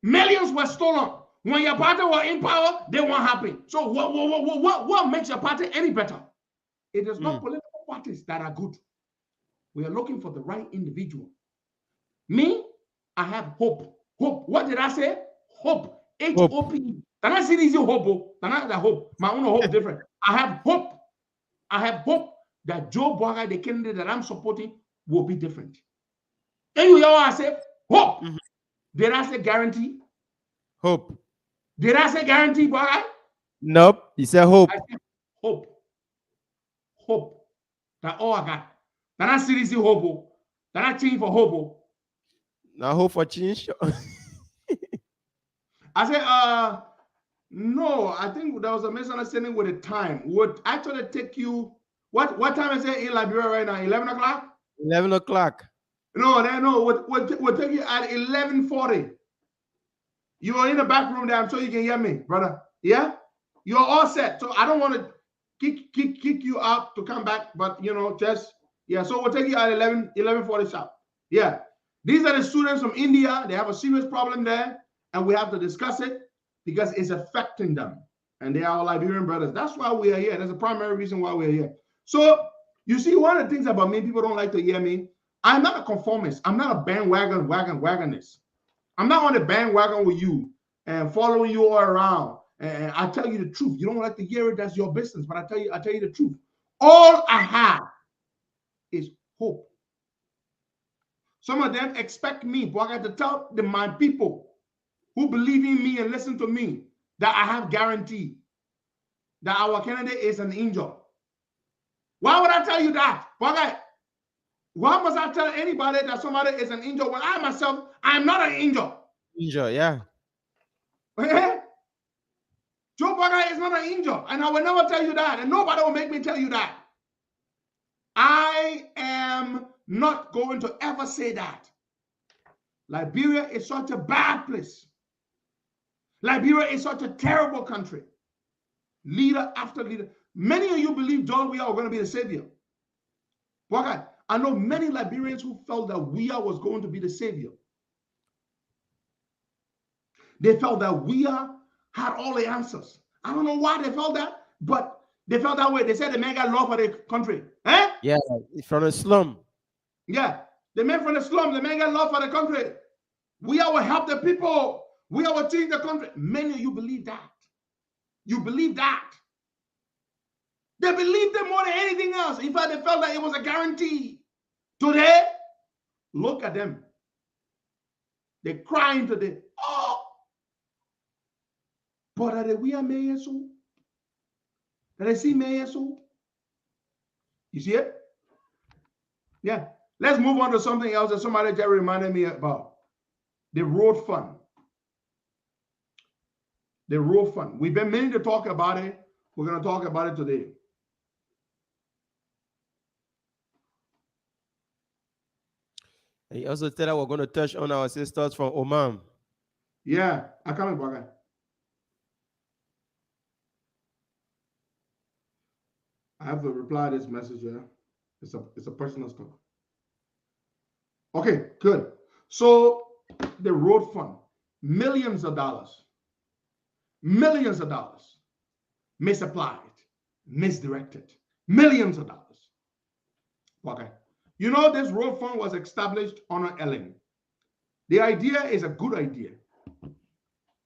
millions were stolen. When your party was in power, they won't happen. So what makes your party any better? It is not political parties that are good. We are looking for the right individual. Me, I have hope. Hope. What did I say? Hope. H-O-P-E. Can I see this hope? Can I have hope? My own hope different. I have hope. I have hope that Joe Boga, the candidate that I'm supporting, will be different. And you all I say hope. Did I say guarantee? Hope. Did I say guarantee, Boga? Nope. You said hope. I said hope. Hope. That's all I got. Can I see this hope? Can I change for hope? Now hope for change. I said, no, I think there was a misunderstanding with the time. Would actually take you, what time is it in Liberia right now? 11 o'clock? 11 o'clock. No, we'll take you at 11:40. You are in the back room there. I'm sure you can hear me, brother. Yeah? You're all set. So I don't want to kick you out to come back, but just, yeah. So we'll take you at 11:40 sharp. Yeah. These are the students from India. They have a serious problem there, and we have to discuss it because it's affecting them. And they are our Liberian brothers. That's why we are here. That's the primary reason why we're here. So you see, one of the things about me, people don't like to hear me. I'm not a conformist. I'm not a wagonist. I'm not on the bandwagon with you and following you all around. And I tell you the truth. You don't like to hear it, that's your business. But I tell you the truth. All I have is hope. Some of them expect me, but I got to tell my people who believe in me and listen to me that I have guarantee that our candidate is an angel. Why would I tell you that? Why must I tell anybody that somebody is an angel when I myself, I'm not an angel? Angel, yeah. Joe Boga is not an angel, and I will never tell you that, and nobody will make me tell you that. I am not going to ever say that. Liberia is such a bad place. Liberia is such a terrible country. Leader after leader. Many of you believe John Weah are going to be the savior. Boga, I know many Liberians who felt that Weah was going to be the savior. They felt that Weah had all the answers. I don't know why they felt that, but they felt that way. They said the man got love for the country. Yeah, from the slum. Yeah, the man from the slum, the man got love for the country. Weah will help the people. Weah will change the country. Many of you believe that. You believe that. They believed it more than anything else. In fact, they felt that it was a guarantee. Today, look at them. They're crying today. Oh, but are we a mayor so? Did I see mayor so? You see it? Yeah. Let's move on to something else that somebody just reminded me about. The road fund. The road fund. We've been meaning to talk about it. We're going to talk about it today. He also said that we're going to touch on our sisters from Oman. Yeah, I can't remember. I have to reply to this message here. It's a personal stuff. Okay, good. So the road fund, millions of dollars, misapplied, misdirected, millions of dollars. Okay. You know, this road fund was established on Ellen. The idea is a good idea.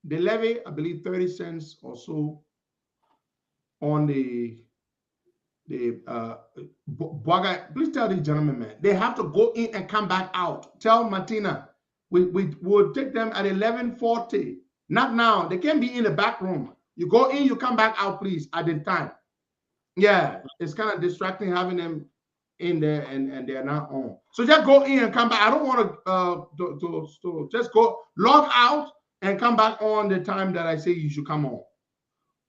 They levy, I believe, 30 cents or so on the please tell these gentlemen, man, they have to go in and come back out. Tell Martina, we will take them at 11:40. Not now. They can't be in the back room. You go in, you come back out, please, at the time. Yeah, it's kind of distracting having them in there and they're not on. So just go in and come back. I don't want to just go log out and come back on the time that I say you should come on.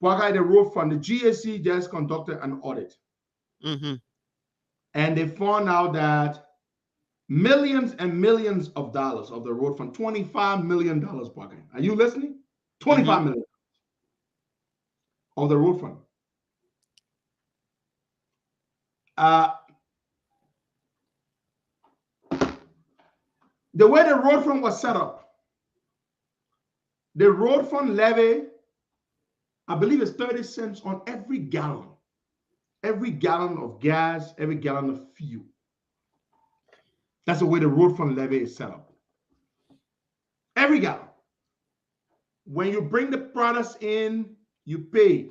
The road fund, the GSC just conducted an audit. And they found out that millions and millions of dollars of the road fund, $25 million. Are you listening? $25 million of the road fund. The way the road fund was set up, the road fund levy, I believe, is 30 cents on every gallon of gas, every gallon of fuel. That's the way the road fund levy is set up. Every gallon. When you bring the products in, you pay,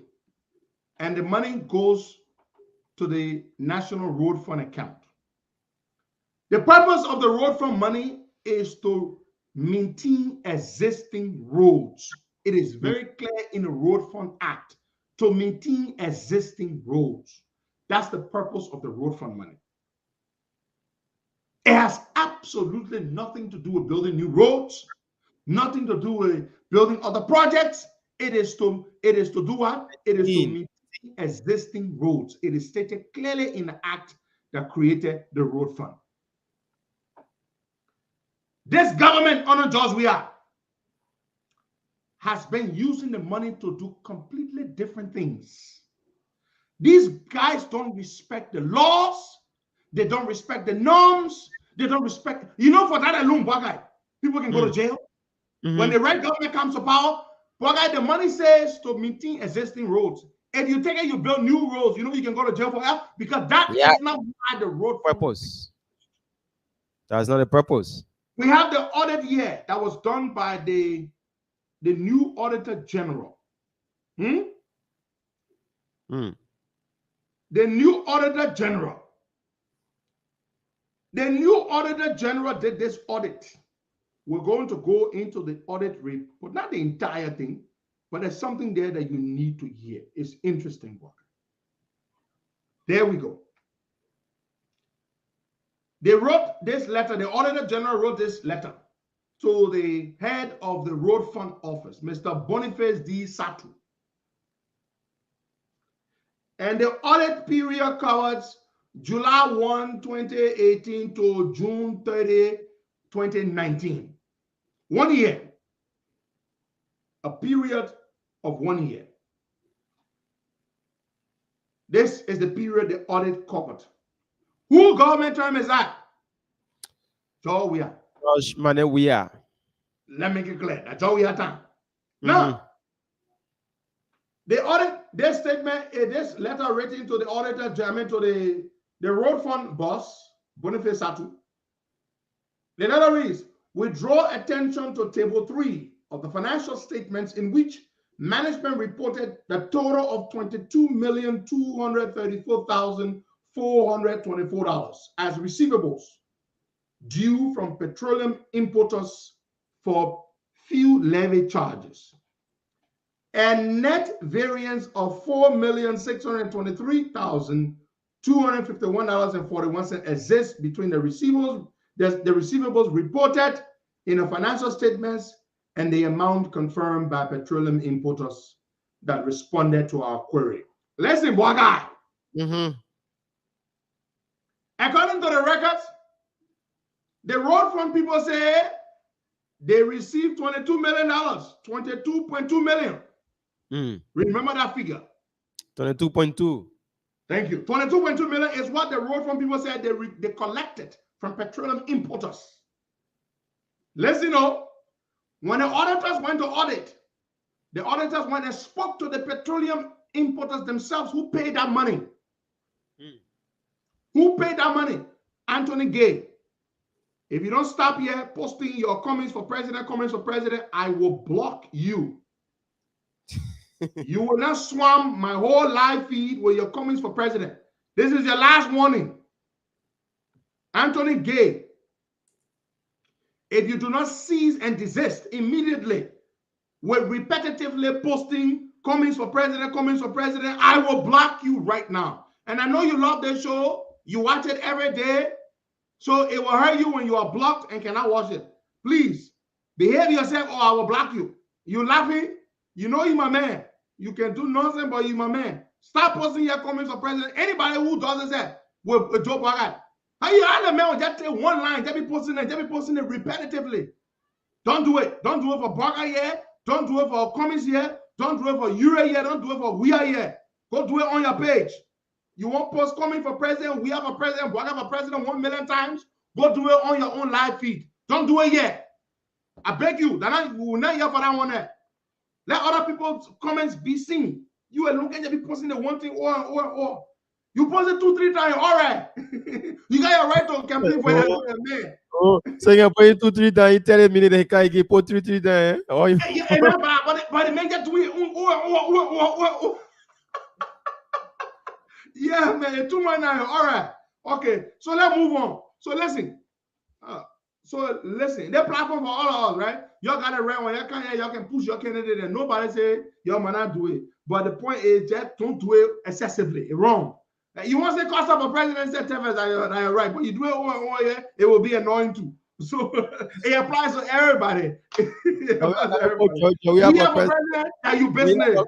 and the money goes to the National Road Fund account. The purpose of the road fund money is to maintain existing roads. It is very clear in the Road Fund Act to maintain existing roads. That's the purpose of the road fund money. It has absolutely nothing to do with building new roads, nothing to do with building other projects. It is to do what? It is to maintain existing roads. It is stated clearly in the act that created the road fund. This government, under George Weah, has been using the money to do completely different things. These guys don't respect the laws. They don't respect the norms. They don't respect, for that alone, people can go to jail. When the right government comes to power, the money says to maintain existing roads. If you take it, you build new roads, you can go to jail for that, because that is not why the road purpose. That's not the purpose. We have the audit here that was done by the new Auditor General. The new Auditor General. The new Auditor General did this audit. We're going to go into the audit report, not the entire thing, but there's something there that you need to hear. It's interesting work. There we go. They wrote this letter, the Auditor General wrote this letter to the head of the Road Fund Office, Mr. Boniface D. Satu. And the audit period covers July 1, 2018 to June 30, 2019. 1 year. A period of 1 year. This is the period the audit covered. Who government term is that? George Weah. George Weah. Let me make it clear. That's all we have time. Now, the audit, this statement, this letter written to the Auditor General, to the Road Fund boss, Boniface Satu. The letter reads, we draw attention to Table 3 of the financial statements in which management reported the total of $22,234,424 as receivables due from petroleum importers for fuel levy charges, and net variance of $4,623,251.41 exists between the receivables reported in the financial statements and the amount confirmed by petroleum importers that responded to our query. Listen, boy guy. According to the records, the road fund people say they received $22 million, $22.2 million. Remember that figure? 22.2. Thank you. 22.2 million is what the road fund people said they collected from petroleum importers. Listen up. When the auditors went to audit, the auditors went and spoke to the petroleum importers themselves who paid that money. Who paid that money? Anthony Gay. If you don't stop here posting your comments for president, I will block you. You will not swam my whole live feed with your comments for president. This is your last warning. Anthony Gay. If you do not cease and desist immediately with repetitively posting comments for president, I will block you right now. And I know you love this show. You watch it every day. So it will hurt you when you are blocked and cannot watch it. Please behave yourself or I will block you. You laughing? You know you my man. You can do nonsense, but you my man. Stop posting your comments for president. Anybody who does this with Joe Biden. How you other man will just take one line, just be posting it repetitively. Don't do it. Don't do it for Baga here. Don't do it for Cummings here. Don't do it for Ure here. Don't do it for We Are here. Go do it on your page. You want post comment for president? We have a president. Baga have a president 1 million times. Go do it on your own live feed. Don't do it yet. I beg you. We will not hear for that one there. Let other people's comments be seen. You alone can just be posting the one thing or. You post it 2-3 times, all right. You got your right to campaign for that man. Oh, so you put it 2-3 times, you tell me that he can't put 3 times. Oh, but the man get to it. Yeah, man, 2 months now. All right. Okay, so let's move on. So listen. They're platform for all of us, right? Y'all got it right when y'all can push your candidate and nobody say y'all might not do it. But the point is just don't do it excessively. It's wrong. You want to say Costa for president, say Tevez, you're right. But you do it over here, it will be annoying too. So it applies to everybody. You have a president, and you business.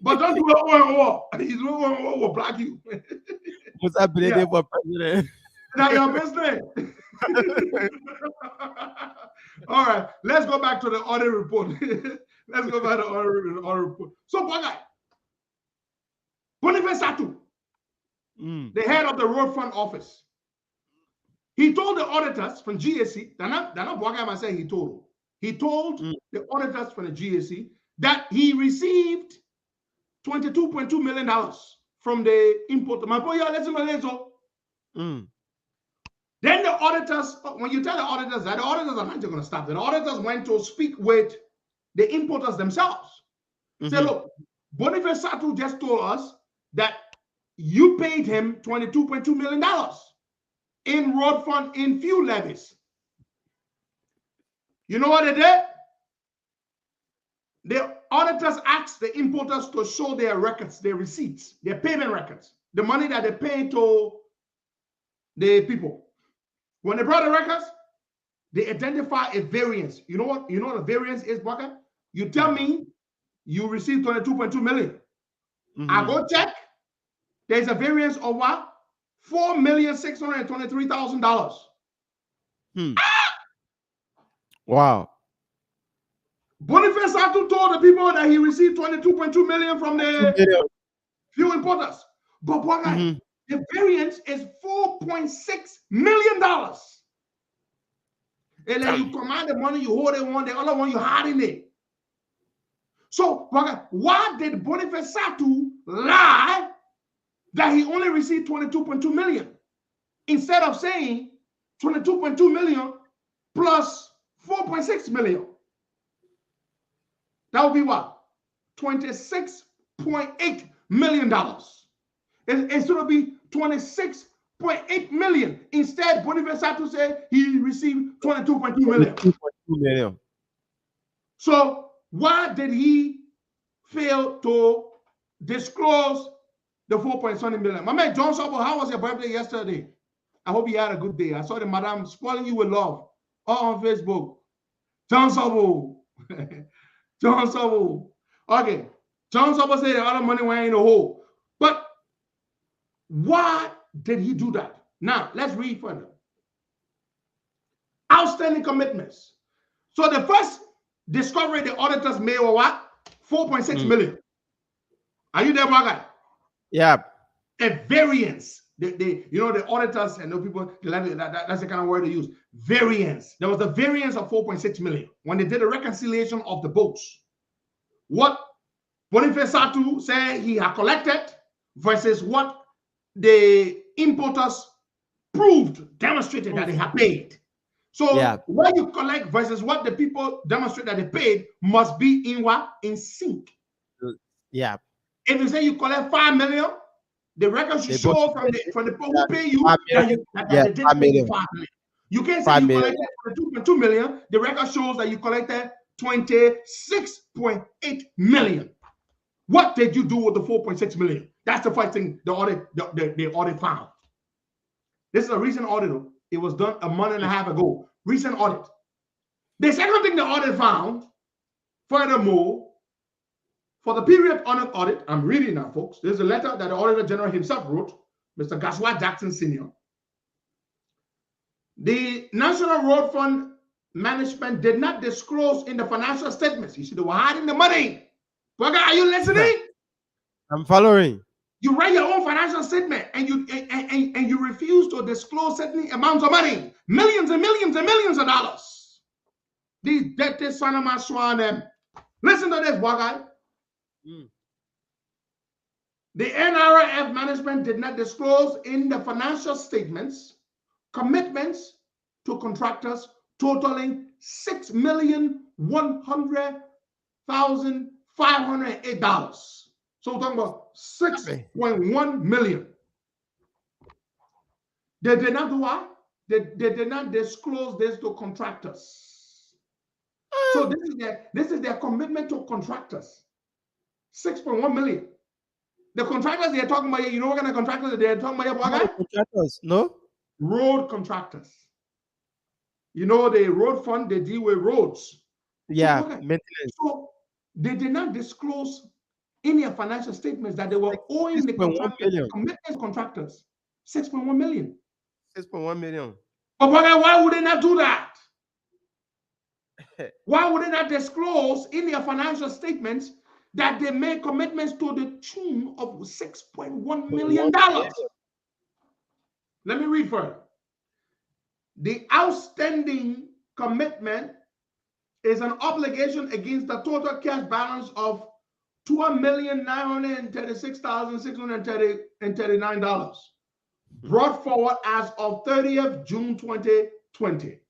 But don't do it over. You do it over, will block you. What's happening for president? Now your business. All right, let's go back to the audit report. Let's go back to the audit report. So, Boniface Satu, the head of the road fund office, he told the auditors from GSC, they're not Bwagama saying he told the auditors from the GSC that he received $22.2 million from the importer. Then the auditors, when you tell the auditors that, the auditors are not just going to stop. The auditors went to speak with the importers themselves. Say, look, Boniface Satu just told us that you paid him $22.2 million in road fund, in fuel levies. You know what they did? The auditors asked the importers to show their records, their receipts, their payment records, the money that they paid to the people. When they brought the records, they identify a variance. You know what? You know what a variance is, Baka? You tell me you received $22.2 million. I go check. There's a variance of what? $4,623,000. Wow. Boniface Satu told the people that he received $22.2 million from the fuel importers. But Baka, the variance is $4.6 million. And then you command the money, you hold it one, the other one you hiding it. So why did Boniface Satu lie that he only received $22.2 million instead of saying $22.2 million plus $4.6 million? That would be what? $26.8 million. It should be $26.8 million. Instead, Boniface Satu said he received $22.2 million. So why did he fail to disclose the $4.7 million? My man John Sabo, how was your birthday yesterday? I hope you had a good day. I saw the madam spoiling you with love all on Facebook. John Sabo. John Sabo. Okay. John Sabo said the other money went in the hole. But why did he do that? Now, let's read further. Outstanding commitments. So the first discovery the auditors made was what? 4.6 million. Are you there, my guy? Yeah. A variance. The auditors and the people, that's the kind of word they use. Variance. There was a variance of 4.6 million when they did a reconciliation of the boats. What Boniface Satu said he had collected versus what the importers demonstrated that they had paid. So what you collect versus what the people demonstrate that they paid must be in what? In sync. Yeah. If you say you collect 5 million, the record should show from the people who pay you that they didn't pay you 5 million. You can't say you collected 2.2 million. The record shows that you collected 26.8 million. What did you do with the 4.6 million? That's the first thing the audit found. This is a recent audit. It was done a month and a half ago. Recent audit. The second thing the audit found, furthermore, for the period under audit, I'm reading now, folks. There's a letter that the Auditor General himself wrote, Mr. Gaswa Jackson Sr. The National Road Fund Management did not disclose in the financial statements. You see, they were hiding the money. Burger, are you listening? I'm following. You write your own financial statement and you refuse to disclose certain amounts of money, millions and millions and millions of dollars. These dirty son of my swan them. Listen to this, Burger. The NRF management did not disclose in the financial statements commitments to contractors totaling $6,100,508. So we're talking about 6.1 million. They did not do what? They did not disclose this to contractors. So this is their commitment to contractors. 6.1 million. The contractors they're talking about, you know what kind of contractors they're talking about? Contractors, no? Road contractors. You know, the road fund, they deal with roads. Yeah, so, maintenance. So they did not disclose in their financial statements that they were owing the commitments contractors 6.1 million. 6.1 million. But why would they not do that? Why would they not disclose in their financial statements that they made commitments to the tune of $6.1 million? Let me read further. The outstanding commitment is an obligation against the total cash balance of $2,936,639 brought forward as of 30th June 2020.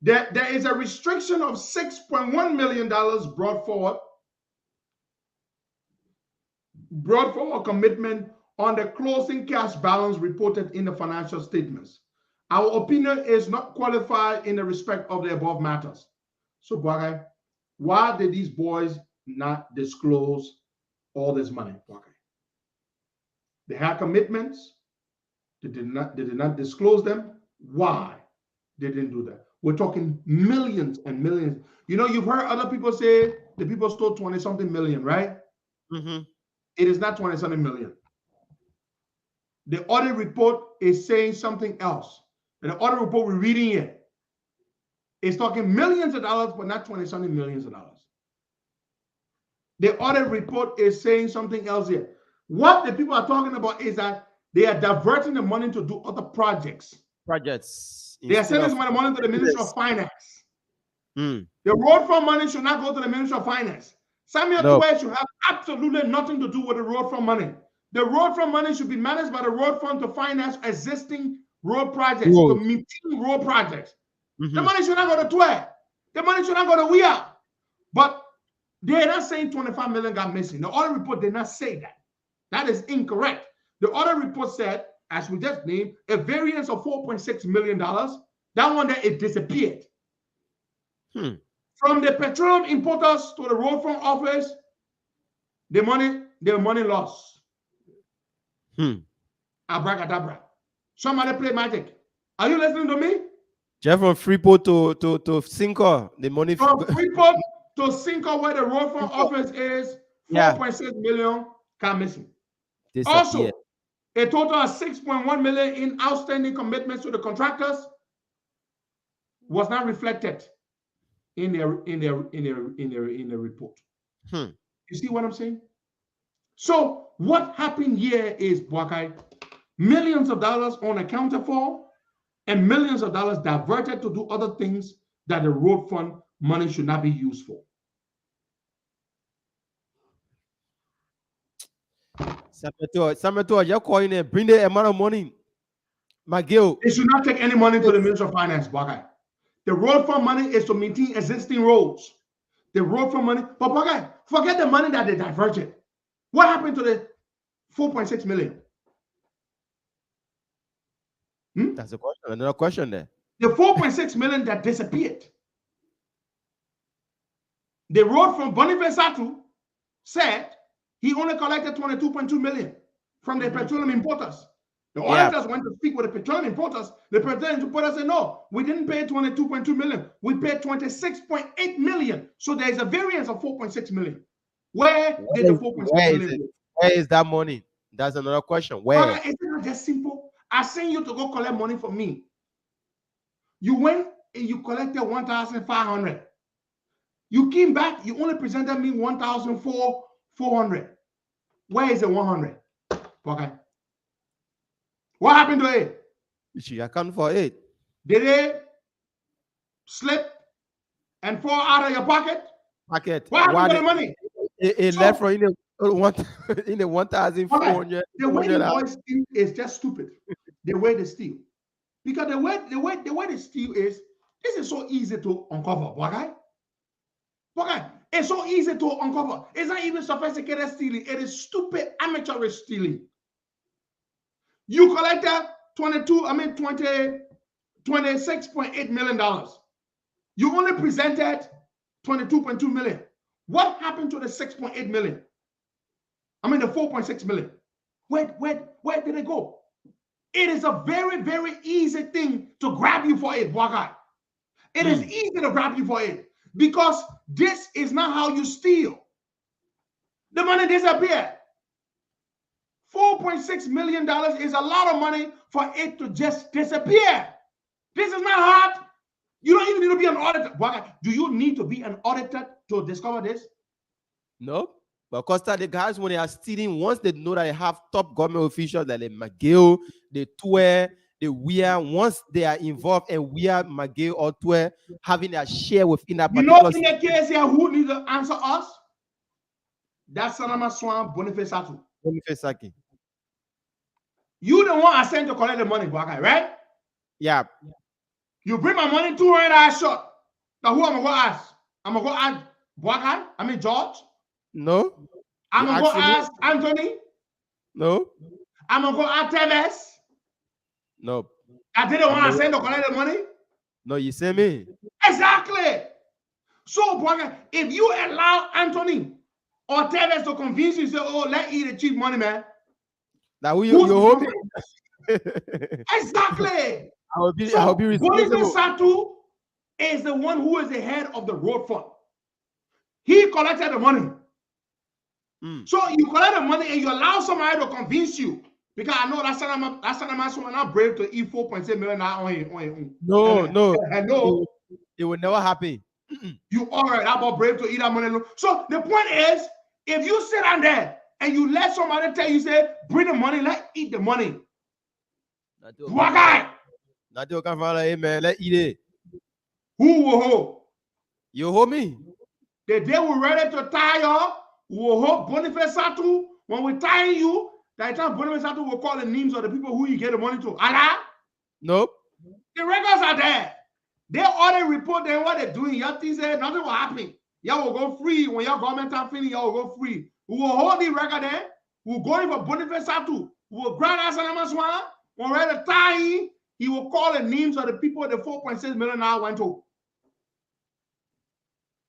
There is a restriction of $6.1 million brought forward commitment on the closing cash balance reported in the financial statements. Our opinion is not qualified in the respect of the above matters. So, why did these boys not disclose all this money? They had commitments. They did not disclose them. Why? They didn't do that. We're talking millions and millions. You know, you've heard other people say the people stole 20-something million, right? It is not 20-something million. The audit report is saying something else. And the audit report we're reading here is talking millions of dollars, but not 20-something millions of dollars. The audit report is saying something else here. What the people are talking about is that they are diverting the money to do other projects. They are sending some of the money to the Ministry of Finance. The road fund money should not go to the Ministry of Finance. Samuel Tuwe should have absolutely nothing to do with the road fund money. The road fund money should be managed by the road fund to finance existing road projects, to maintain road projects. The money should not go to Tuwe. The money should not go to WIA. But they're not saying 25 million got missing. The audit report did not say that. That is incorrect. The audit report said, as we just named, a variance of $4.6 million. That one there, it disappeared. From the petroleum importers to the road fund office, the money lost. Abracadabra. Somebody play magic. Are you listening to me? Jeff from Freeport to Cinco, the money From Freeport to Cinco, where the road fund office is, 4.6 million come missing. Also, a total of 6.1 million in outstanding commitments to the contractors was not reflected in their report. You see what I'm saying? So what happened here is, Bwakai, millions of dollars unaccounted for and millions of dollars diverted to do other things that the road fund money should not be used for. Sameto, you're calling it, bring the amount of money. McGill. They should not take any money to the Ministry of Finance, Bwakai. The road fund money is to maintain existing roads. The road fund money, but Bwakai, forget the money that they diverted. What happened to the 4.6 million? That's a question. Another question there. The 4.6 million that disappeared. The road from Boniface Satu said he only collected 22.2 million from the petroleum importers. The auditors went to speak with the petroleum importers. The petroleum importers said, no, we didn't pay 22.2 million. We paid 26.8 million. So there's a variance of 4.6 million. Where did the 4.6 million go? Where is that money? That's another question. Where? It's not just simple. I sent you to go collect money from me. You went and you collected 1,500. You came back, you only presented me 1,400. Where is the 100? Okay. What happened to it? You account for it. Did it slip and fall out of your pocket? Pocket. What happened to the money? It left from in the 1,400. The way the boys steal is just stupid. The way they steal. Because the way they steal is, this is so easy to uncover, okay? Okay, it's so easy to uncover. It's not even sophisticated stealing. It is stupid amateurish stealing. You collected $26.8 million. You only presented 22.2 million. What happened to the 6.8 million? The 4.6 million. Where did it go? It is a very, very easy thing to grab you for it, Bwakai. It is easy to grab you for it because this is not how you steal. The money disappeared. $4.6 million is a lot of money for it to just disappear. This is not hard. You don't even need to be an auditor. Bwakai, do you need to be an auditor to discover this? No. But Costa, the guys, when they are stealing, once they know that they have top government officials like McGill, the Tue, the Weir, once they are involved and Weir, McGill, or Tue having a share within that particular... in the case here, who needs to answer us? That's Sanama Swan Boniface Satu. Boniface Saki. You the one I sent to collect the money, Bwakai, right? Yeah. You bring my money 200 hours short. Now who am I going to ask? I'm going to go ask Bwakai? George? No. I'm going to go ask Anthony? No. I'm going to go ask Teves? No. I didn't want to send to collect the money? No, you say me. Exactly. So, Bwakai, if you allow Anthony or Teves to convince you, say, oh, let's eat the cheap money, man. Now you hold me. Exactly. I'll be responsible. Boniface Satu is the one who is the head of the road fund. He collected the money. So you collect the money and you allow somebody to convince you. Because I know that's not brave to eat 4.7 million on his own. No. Hello. It will never happen. You all right about brave to eat that money. So the point is, if you sit down there and you let somebody tell you, say, bring the money, let's eat the money. Bwakai. Nadio can find hey man, let's eat it. Who will hold? You hold me. The day we're ready to tie you, we'll hold Boniface Satu. When we tie you, that time Boniface Satu will call the names of the people who you get the money to. Allah? Nope. The records are there. They already report them what they're doing. Y'all think say nothing will happen. Y'all will go free. When your government time finish, y'all will go free. We will hold the record there. We'll go in for Boniface Satu. We will grant us an Amaswan. When we're ready to tie him, he will call the names of the people the 4.6 million now went to.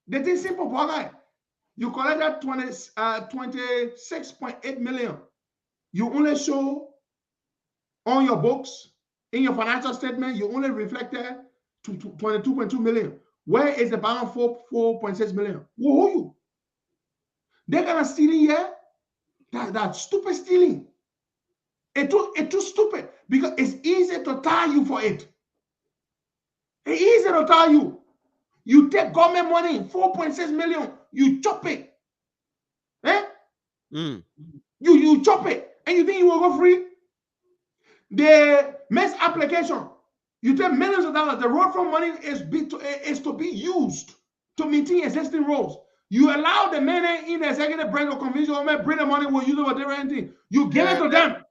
The thing simple, Bwakai. You collected 26.8 million. You only show on your books, in your financial statement, you only reflected 22.2 million. Where is the balance 4.6 million? Who are you? They're gonna steal here. That stupid stealing. It's too stupid because it's easy to tie you for it. It's easy to tie you. You take government money, 4.6 million, you chop it. Eh? You chop it, and you think you will go free? The misapplication. You take millions of dollars. The road fund money is to be used to maintain existing roads. You allow the men in the executive branch or convince your men bring the money, will use it for different things. You give it to them.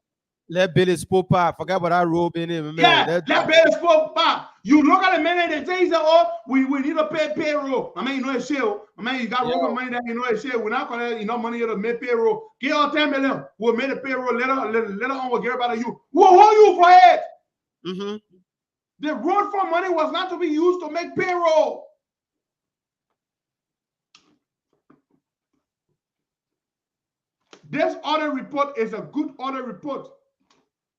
Let Billy spoke back. Forget about that robe in him. Yeah, let Billy spoke back. You look at the men and they say, oh, we need to pay payroll. I mean, you know it's shell. I mean, you got road money that you know it's shell. We're not calling enough money to make payroll. Give us 10 million. We'll make the payroll later on. We'll get about you. We'll hold you for it. The road fund money was not to be used to make payroll. This audit report is a good audit report.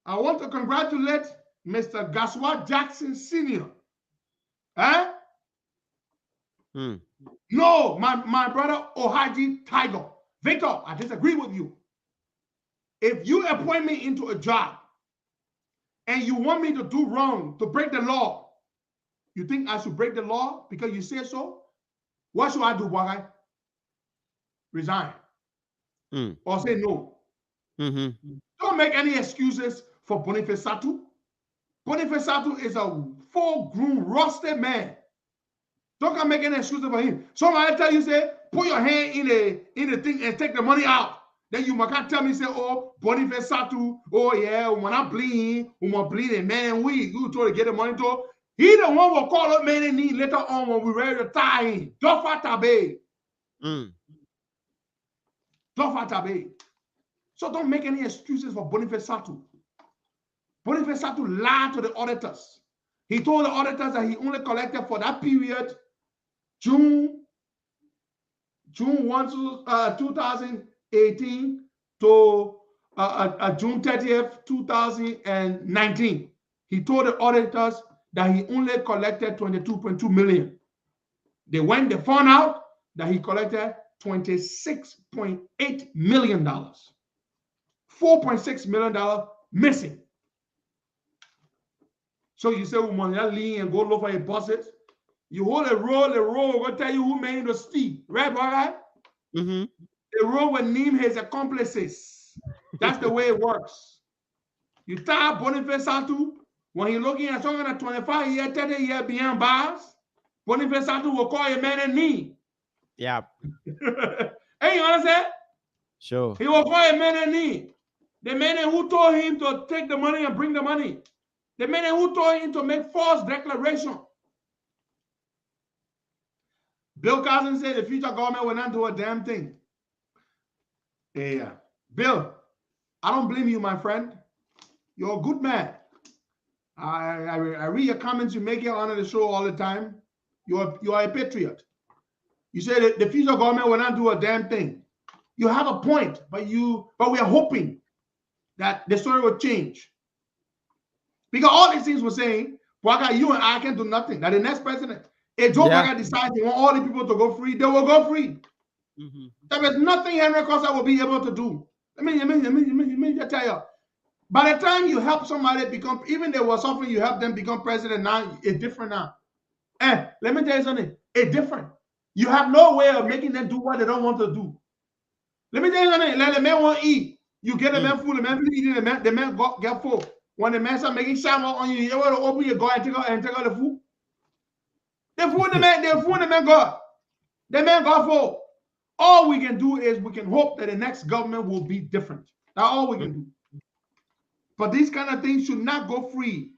I want to congratulate Mr. Gaswa Jackson Sr. Huh? No, my brother Ohaji Tiger. Victor, I disagree with you. If you appoint me into a job and you want me to do wrong, to break the law, you think I should break the law because you say so? What should I do, boy? Resign. Or say no. Don't make any excuses for Boniface Satu. Boniface Satu is a full-grown, rusted man. Don't come make any excuses for him. Somebody tell you, say, put your hand in the thing and take the money out. Then you can't tell me, say, oh, Boniface Satu, oh yeah, when I bleed, man, you try to get the money to. He the one will call up man in need later on when we ready to tie him. Dofa Tabe. Dofa Tabe. So don't make any excuses for Boniface Satu. Boniface Satu lied to the auditors. He told the auditors that he only collected for that period, June 1, 2018 to June 30th, 2019. He told the auditors that he only collected 22.2 million. They found out that he collected $26.8 million. $4.6 million missing. So you say, woman, lean and go look for your bosses. You hold a roll will tell you who made the steal. Right, boy? The roll will name his accomplices. That's the way it works. You tie Boniface Satu, when he's looking at something at 25 years, 30 years behind bars, Boniface Satu will call a man in need. Yeah. Hey, you understand? Sure. He will call a man in need. The man who told him to take the money and bring the money. The man who told him to make false declaration. Bill Cousins said the future government will not do a damn thing. Yeah. Bill, I don't blame you, my friend. You're a good man. I read your comments you make here on the show all the time. You are a patriot. You say that the future government will not do a damn thing. You have a point, but we are hoping that the story will change. Because all these things we're saying, Waka, you and I can do nothing. That the next president, if Joe Biden decides he want all the people to go free, they will go free. There is nothing Henry Costa will be able to do. Let me just tell you. By the time you help somebody become, even they were suffering, you help them become president now, it's different now. And let me tell you something, it's different. You have no way of making them do what they don't want to do. Let me tell you something, let the man want to eat. You get the man food, the man eating, the man get full. When the man start making shower on you, you want to open your door and take out the food. The food the man got. The man got full. All we can do is we can hope that the next government will be different. That's all we can do. But these kind of things should not go free.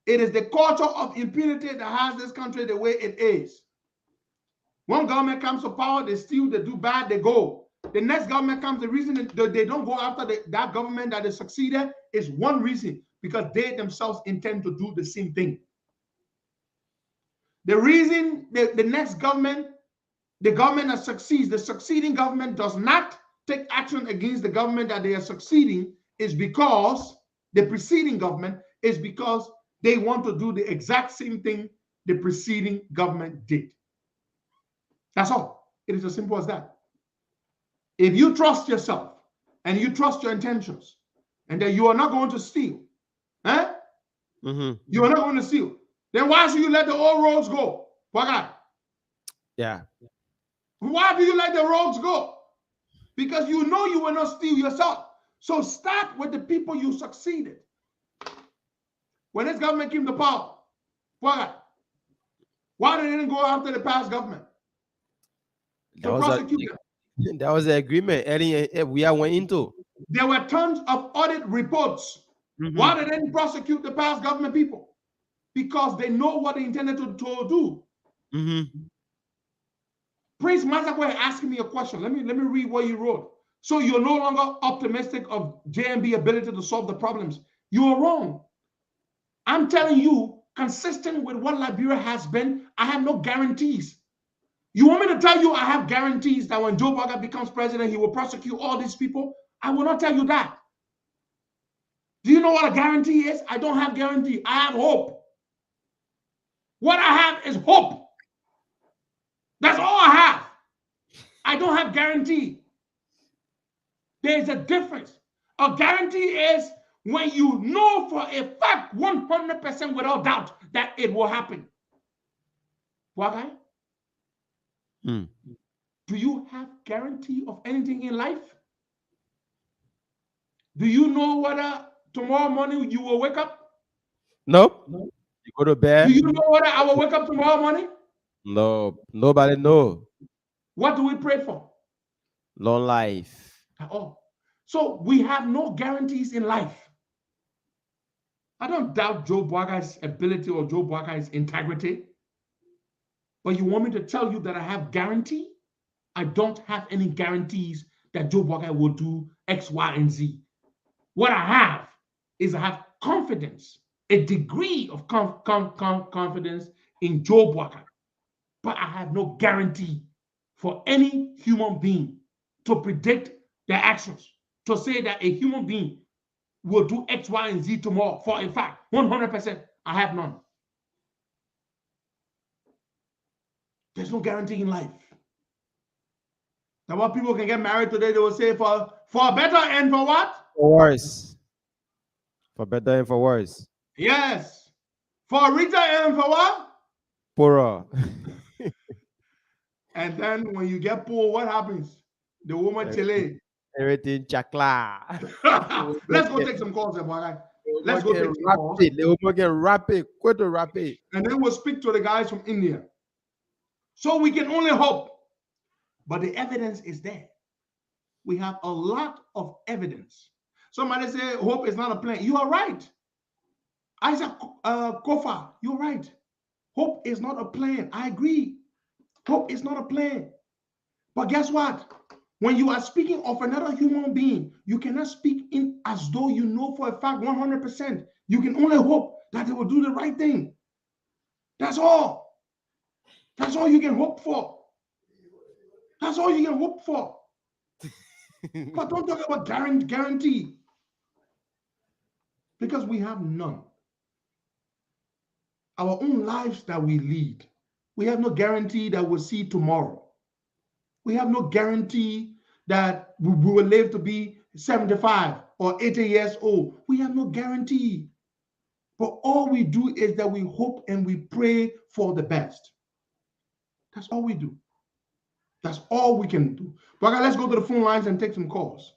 It is the culture of impunity that has this country the way it is. One government comes to power, they steal, they do bad, they go. The next government comes, the reason that they don't go after that government that is succeeded is one reason, because they themselves intend to do the same thing. The reason the next government, the government that succeeds, the succeeding government does not take action against the government that they are succeeding is because the preceding government is because they want to do the exact same thing the preceding government did. That's all. It is as simple as that. If you trust yourself and you trust your intentions and that you are not going to steal, you are not going to steal, then why should you let the old roads go? Why? Yeah. Why do you let the roads go? Because you know you will not steal yourself. So start with the people you succeeded. When this government came to power, why they didn't go after the past government to prosecute them? That was the agreement we went into. There were tons of audit reports. Why they didn't prosecute the past government people? Because they know what they intended to do. Prince Masakwe asking me a question. Let me read what you wrote. So you're no longer optimistic of JMB ability to solve the problems. You are wrong. I'm telling you, consistent with what Liberia has been, I have no guarantees. You want me to tell you I have guarantees that when Joe Biden becomes president, he will prosecute all these people? I will not tell you that. Do you know what a guarantee is? I don't have guarantee. I have hope. What I have is hope. That's all I have. I don't have guarantee. There's a difference. A guarantee is when you know for a fact 100% without doubt that it will happen. Why? Do you have guarantee of anything in life? Do you know whether tomorrow morning you will wake up? Nope. You go to bed. Do you know whether I will wake up tomorrow morning? No, nobody know. What do we pray for? Long life. Oh, so we have no guarantees in life. I don't doubt Joe Boaga's ability or Joe Boaga's integrity. But you want me to tell you that I have guarantee? I don't have any guarantees that Joe Boaga will do X, Y, and Z. What I have is I have confidence, a degree of confidence in Joe Boaga. But I have no guarantee for any human being to predict their actions, to say that a human being will do X, Y, and Z tomorrow. For a fact, 100%, I have none. There's no guarantee in life. Now, what people can get married today, they will say for better and for what? For worse. For better and for worse. Yes. For richer and for what? Poorer. And then when you get poor, what happens? The woman chile. Everything chakla. Let's go take some calls, boy. Let's go take some calls. The woman can rap it. Quit to rap it. And then we'll speak to the guys from India. So we can only hope. But the evidence is there. We have a lot of evidence. Somebody say hope is not a plan. You are right. Isaac Kofa, you're right. Hope is not a plan. I agree. Hope is not a plan. But guess what? When you are speaking of another human being, you cannot speak in as though you know for a fact 100%. You can only hope that they will do the right thing. That's all. That's all you can hope for. That's all you can hope for. But don't talk about guarantee. Because we have none. Our own lives that we lead, we have no guarantee that we'll see tomorrow. We have no guarantee that we will live to be 75 or 80 years old. We have no guarantee. But all we do is that we hope and we pray for the best. That's all we do. That's all we can do. But let's go to the phone lines and take some calls.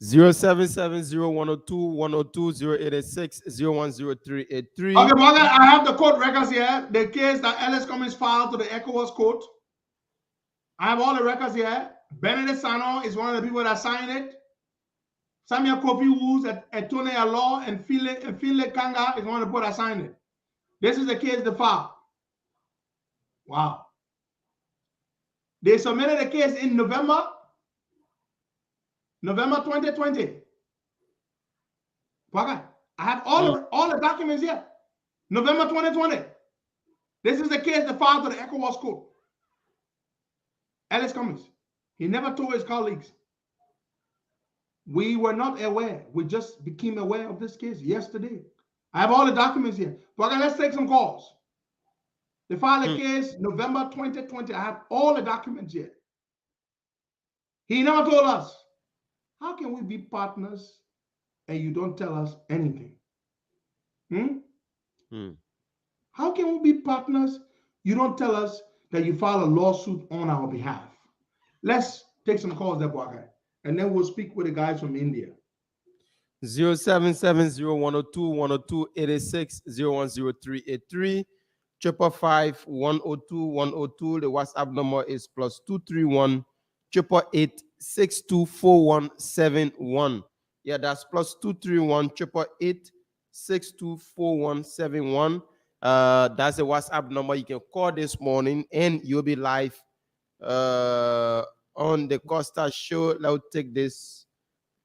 0770102102086 01038 Okay, brother, I have the court records here. The case that Ellis Cummings filed to the Ecowas court. I have all the records here. Benedict Sano is one of the people that signed it. Samuel Kofi Woods at Tone Law and Philip Kanga is one of the people that signed it. This is the case they filed. Wow. They submitted a case in November 2020. I have all the documents here. November 2020. This is the case they filed to the Ecowas court. Ellis Cummings. He never told his colleagues. We were not aware. We just became aware of this case yesterday. I have all the documents here. Let's take some calls. They filed a case November 2020. I have all the documents here. He never told us. How can we be partners and you don't tell us anything? How can we be partners? You don't tell us that you file a lawsuit on our behalf. Let's take some calls there, Bwagai, and then we'll speak with the guys from India. 077-012-102-102-86-010383 555-102-102. The WhatsApp number is +231 888 624171. Yeah, that's +231 888 624171. That's the WhatsApp number. You can call this morning and you'll be live on the Costa Show. Let's take this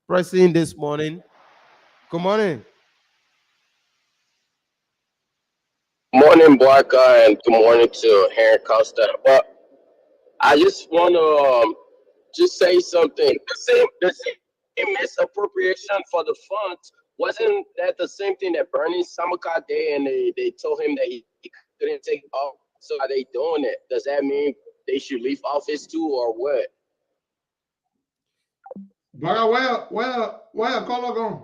pressing this morning. Good morning. Morning, Barca, and good morning to Harry Costa. But I just want to just say something. The same misappropriation for the funds, wasn't that the same thing that Bernie Samakat did, and they told him that he couldn't take off? So are they doing it? Does that mean they should leave office too, or what? Barca, where caller gone?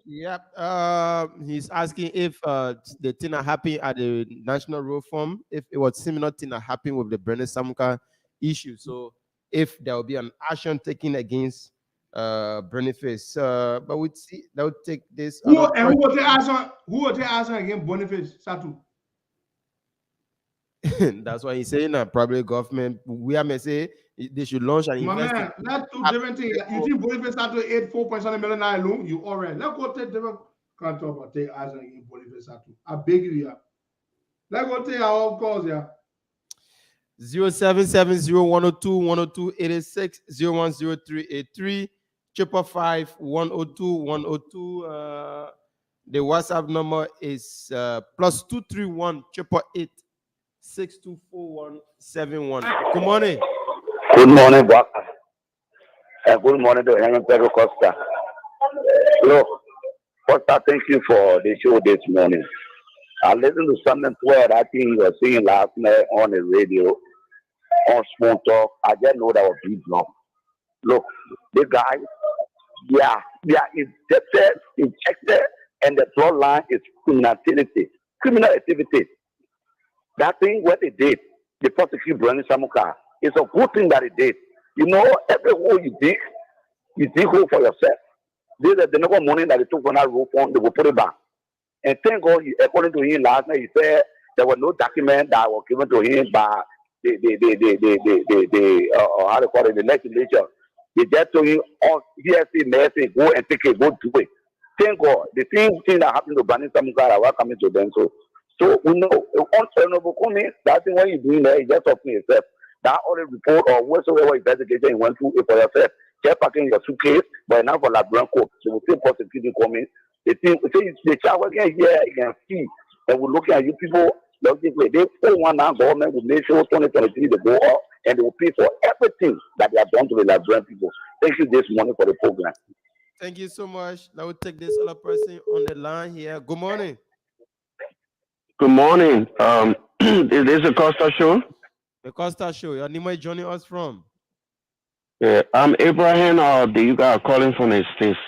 Yep. He's asking if the thing that happened at the National Road Forum, if it was similar thing that happened with the Bernie Samakat issue. So if there will be an action taken against Boniface, but we'd see that would take this. Who will take action against Boniface Satu? That's why he's saying that probably government. We may say they should launch an investigation. Man, that's two different things. You think Boniface Satu ate $4.7 million loan? You already let's go take different. Can't talk about take action against Boniface Satu. I beg you, yeah. Let's go take our own calls, yeah. 077-012-102-86 010383 555-102-102. The WhatsApp number is +231 888 624171. Good morning. Good morning, Baka. Good morning to Henry Pedro Costa. Look, Costa, thank you for the show this morning. I listened to something where I think you were saying last night on the radio, on Small Talk. I just know that was big wrong. Look, the guys, they are injected, and the bloodline is criminal activity. That thing, what they did, they prosecute Bernie Samakat. It's a good thing that they did. You know, every hole you dig hole for yourself. This is the number money that they took from that road fund, they will put it back. And thank God, according to him last night, he said there was no document that was given to him by the how to call it, the legislature. They just told him, GSC, mercy, go and take it, go do it. Thank God. The same thing that happened to Bernie Samakat are coming to them. So we know, honorable Cummings, that thing what you're doing there is just talking yourself. That audit report or whatsoever investigation you went through it for yourself. Just packing your suitcase, but now for Liberian court. So we still prosecuting Cummings. The child again here, you can see, and we're looking at you people, logically, they 419 government will make sure 2023 they go up and they will pay for everything that they have done to the Liberian people. Thank you this morning for the program. Thank you so much. I will take this other person on the line here. Good morning. Good morning. Is this a Costa Show? The Costa Show. Your name is joining us from? Yeah, I'm Abraham. You guys are calling from the States.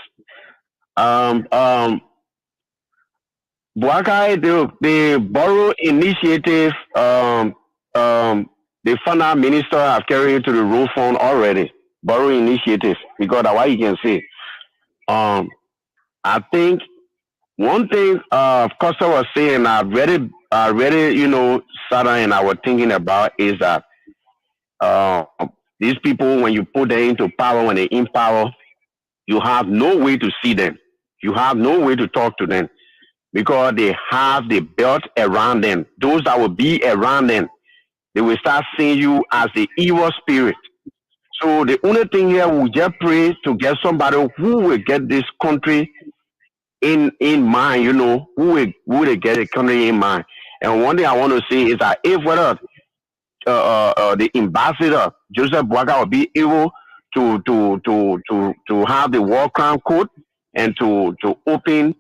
Buakai, the borough initiative, the finance minister have carried it to the road fund already. Borough initiative, because that's what you can see. I think one thing Costa was saying, I already, sat down and I was thinking about is that these people, when you put them into power, when they're in power, you have no way to see them. You have no way to talk to them because they have the belt around them. Those that will be around them, they will start seeing you as the evil spirit. So the only thing here, we just pray to get somebody who will get this country in mind, who will get the country in mind. And one thing I want to say is that if whether the ambassador Joseph Boakai will be able to have the war crime code and to open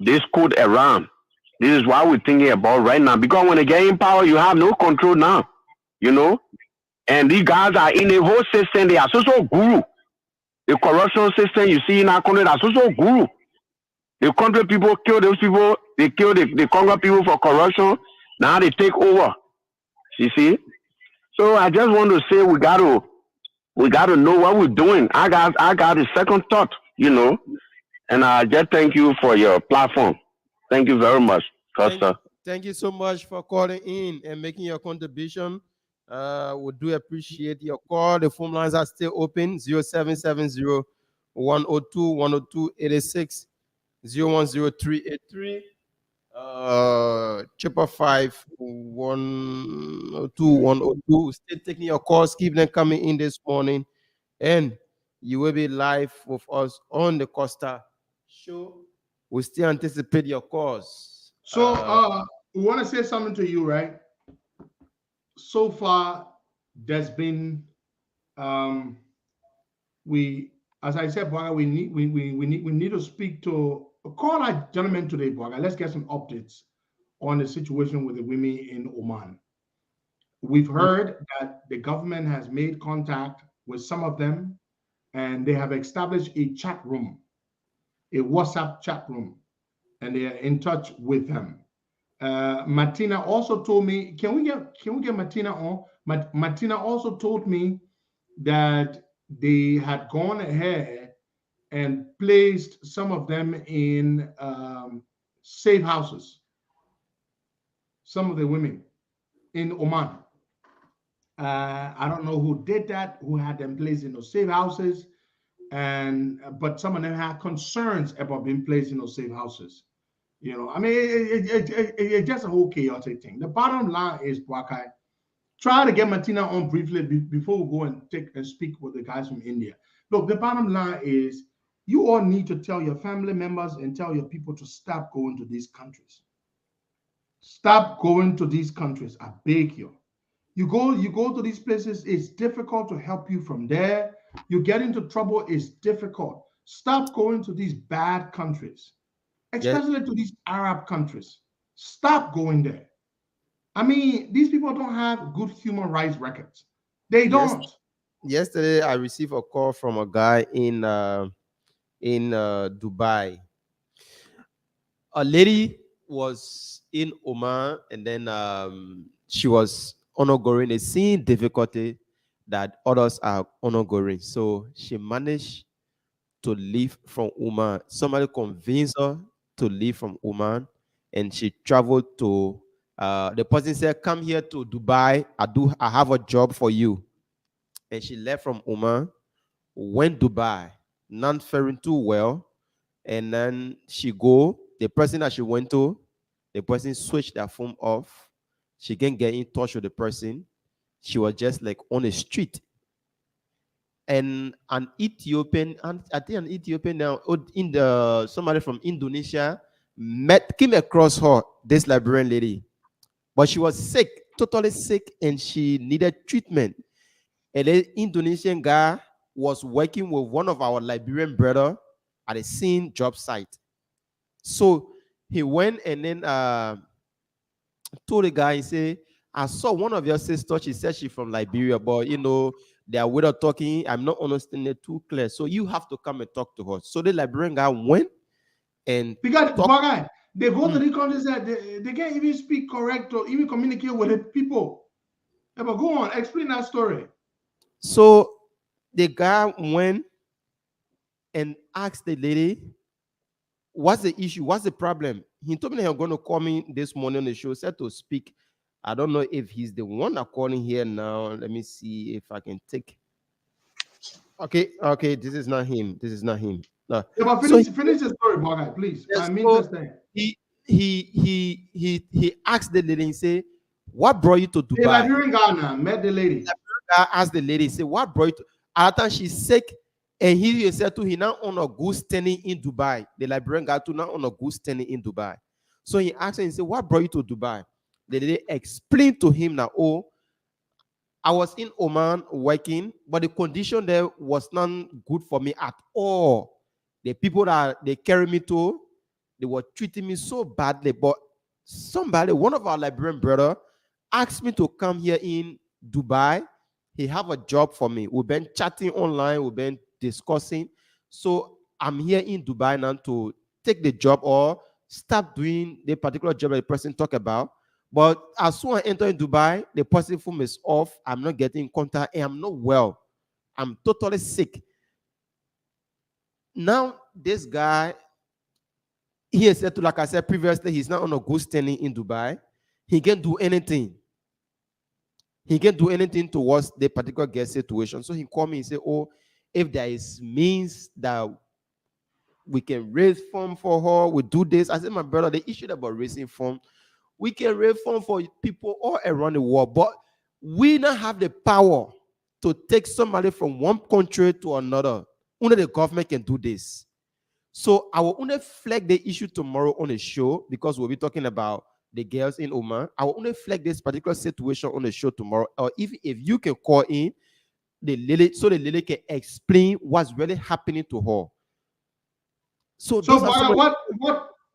this code around, This is what we're thinking about right now. Because when they get in power, you have no control now. You know? And these guys are in the whole system. They are so guru. The corruption system you see in our country, that's so guru. The country people kill those people. They kill the Congo people for corruption. Now they take over. You see? So I just want to say we got to know what we're doing. I got a second thought, you know. And I just thank you for your platform. Thank you very much, Costa. Thank you so much for calling in and making your contribution. We do appreciate your call. The phone lines are still open. 0770 102 102 86 010383 555 102 102. Still taking your calls. Keep them coming in this morning. And you will be live with us on the Costa Show. We still anticipate your calls. So we want to say something to you, right? So far, there's been as I said, Boga, we need to speak to call our gentleman today, Boga. Let's get some updates on the situation with the women in Oman. We've heard that the government has made contact with some of them, and they have established a chat room, a WhatsApp chat room, and they are in touch with them. Martina also told me, can we get Martina on? Martina also told me that they had gone ahead and placed some of them in safe houses. Some of the women in Oman. I don't know who did that, who had them placed in those safe houses, but some of them had concerns about being placed in those safe houses. You know, I mean, it's just a whole chaotic thing. The bottom line is, Bwakai, try to get Martina on briefly before we go and speak with the guys from India. Look, the bottom line is you all need to tell your family members and tell your people to stop going to these countries. Stop going to these countries. I beg you. You go to these places, it's difficult to help you from there. You get into trouble, it's difficult. Stop going to these bad countries, especially to these Arab countries. Stop going there. I mean, these people don't have good human rights records. They don't. Yesterday, I received a call from a guy in Dubai. A lady was in Oman, and then she was undergoing the same difficulty that others are undergoing. So she managed to leave from Oman. Somebody convinced her to leave from Oman, and she traveled to. The person said, "Come here to Dubai. I have a job for you." And she left from Oman, went Dubai, not faring too well, and then she go. The person that she went to, the person switched their phone off. She can't get in touch with the person. She was just like on the street. And an Ethiopian, and I think an Ethiopian now, somebody from Indonesia came across her, this Liberian lady. But she was sick, totally sick, and she needed treatment. And the Indonesian guy was working with one of our Liberian brother at the same job site. So he went and then told the guy, he said, "I saw one of your sisters. She said she's from Liberia, but you know, they are without talking. I'm not understanding it too clear. So you have to come and talk to her." So the Liberian guy went and because they go to the countries that they can't even speak correct or even communicate with the people. Yeah, but go on, explain that story. So the guy went and asked the lady, "What's the issue? What's the problem?" He told me he was going to call me this morning on the show, said to speak. I don't know if he's the one that calling here now. Let me see if I can take. Okay, this is not him. This is not him. No. Yeah, but finish the story, Boga, please. Yes, I'm interested. He asked the lady and say, "What brought you to Dubai?" The Liberian Ghana met the lady. The guy asked the lady, say, "What brought you to?" At that time she's sick, and he said to he now on a good standing in Dubai. The Liberian guy to now on a good standing in Dubai. So he asked her and said, "What brought you to Dubai?" The lady explained to him that, "Oh, I was in Oman working, but the condition there was not good for me at all. The people that they carried me to, they were treating me so badly. But somebody, one of our Liberian brother, asked me to come here in Dubai. He have a job for me. We've been chatting online. We've been discussing. So I'm here in Dubai now to take the job or start doing the particular job that the person talk about. But as soon as I enter in Dubai, the positive form is off. I'm not getting in contact and I'm not well. I'm totally sick. Now, this guy, he has said to, like I said previously, he's not on a good standing in Dubai. He can't do anything. He can't do anything towards the particular guest situation. So he called me and said, oh, if there is means that we can raise funds for her, we do this. I said, my brother, the issue about raising funds, we can raise funds for people all around the world, but we don't have the power to take somebody from one country to another. Only the government can do this. So I will only flag the issue tomorrow on the show because we'll be talking about the girls in Oman. I will only flag this particular situation on the show tomorrow. Or if you can call in the lady, so the lady can explain what's really happening to her. So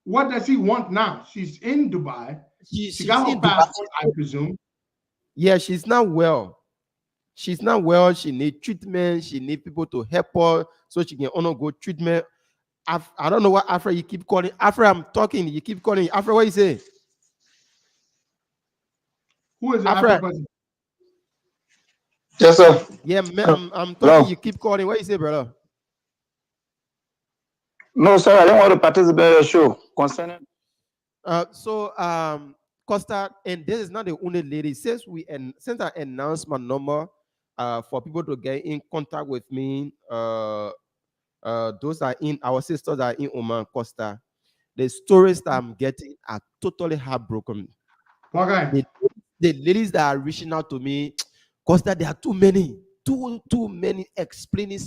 what does he want now? She's in Dubai. She got her passport, I presume. Yeah, she's not well. She's not well. She needs treatment. She needs people to help her so she can undergo treatment. I don't know what Afra you keep calling. Afra, I'm talking. You keep calling. Afra, what you say? Who is the Afra person? Yes, sir. Yeah, man, I'm talking. You keep calling. What you say, brother? No, sir. I don't want to participate in the show concerning. Costa, and this is not the only lady. Since I announced my number, for people to get in contact with me, those are in our sisters are in Oman, Costa. The stories that I'm getting are totally heartbroken. Okay. The ladies that are reaching out to me, Costa, there are too many explaining.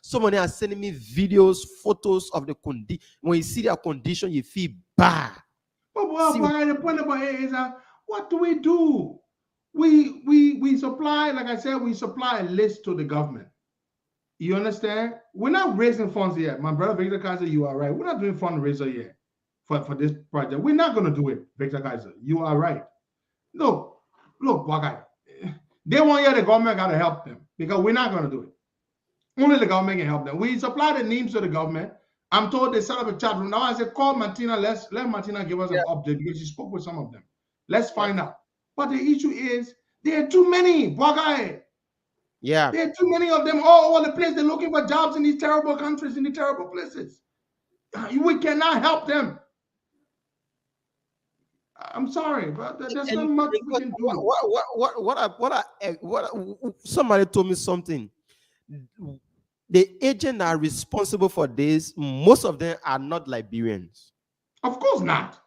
Somebody are sending me videos, photos of the condition. When you see their condition, you feel bad. But the point about it is, what do we do? We supply, like I said, we supply a list to the government. You understand? We're not raising funds yet. My brother Victor Kaiser, you are right. We're not doing fundraiser yet for this project. We're not going to do it, Victor Kaiser. You are right. Look, Wagai. They want you, the government got to help them because we're not going to do it. Only the government can help them. We supply the names to the government. I'm told they set up a chat room. Now I said, call Martina. Let Martina give us an update because she spoke with some of them. Let's find out. But the issue is there are too many, Wagai. Yeah. There are too many of them all over the place. They're looking for jobs in these terrible countries, in these terrible places. We cannot help them. I'm sorry, but there's not much we can do. Somebody told me something. The agents are responsible for this. Most of them are not Liberians. Of course not.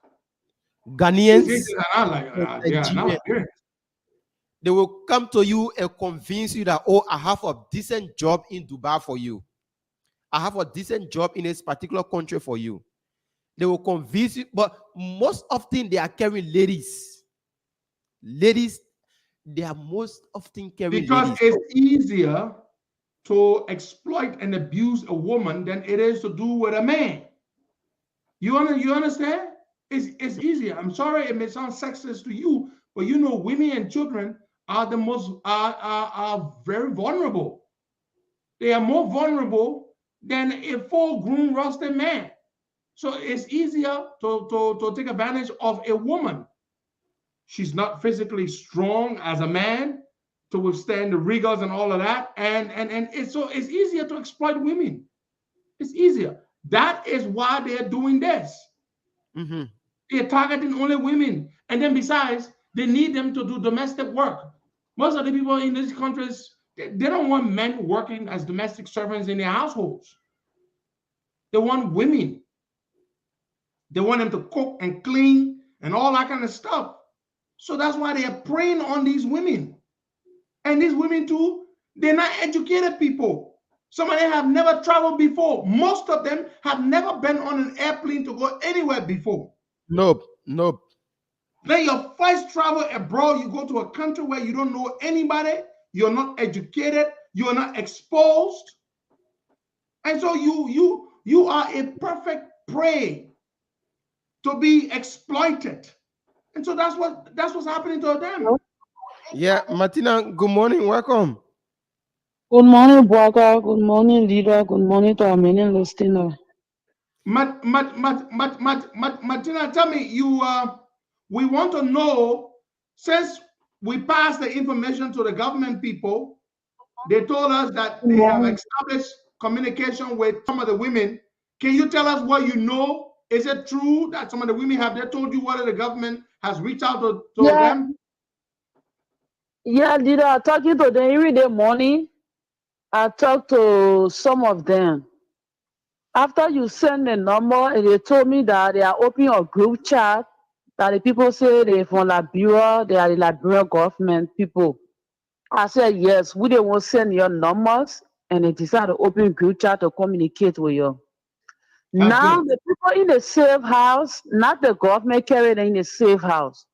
Ghanaians. Are not Liberians. They will come to you and convince you that, oh, I have a decent job in Dubai for you. I have a decent job in this particular country for you. They will convince you, but most often they are carrying ladies. Ladies, they are most often carrying because ladies. It's easier to exploit and abuse a woman than it is to do with a man. You understand? It's easier. I'm sorry it may sound sexist to you, but you know women and children are the most are very vulnerable. They are more vulnerable than a full-grown rusted man. So it's easier to take advantage of a woman. She's not physically strong as a man to withstand the rigors and all of that. And it's easier to exploit women. It's easier. That is why they're doing this. Mm-hmm. They're targeting only women. And then besides, they need them to do domestic work. Most of the people in these countries, they don't want men working as domestic servants in their households. They want women. They want them to cook and clean and all that kind of stuff. So that's why they are preying on these women. And these women too, they're not educated people. Some of them have never traveled before. Most of them have never been on an airplane to go anywhere before. Nope. Then your first travel abroad, you go to a country where you don't know anybody, you're not educated, you're not exposed. And so you are a perfect prey to be exploited. And so that's what's happening to them. Yeah, Martina, good morning, welcome. Good morning, Bwaka. Good morning, leader. Good morning to our many listeners. Martina, tell me, we want to know, since we passed the information to the government people, they told us that they have established communication with some of the women. Can you tell us what you know? Is it true that some of the women have they told you whether the government has reached out to them? Yeah, leader, I'm talking to them every day morning. I talk to some of them. After you send the number, and they told me that they are opening a group chat, that the people say they're from Liberia, they are the Liberian government people. I said, yes, we they will send your numbers, and they decide to open group chat to communicate with you. Now the people in the safe house, not the government carrying in the safe house.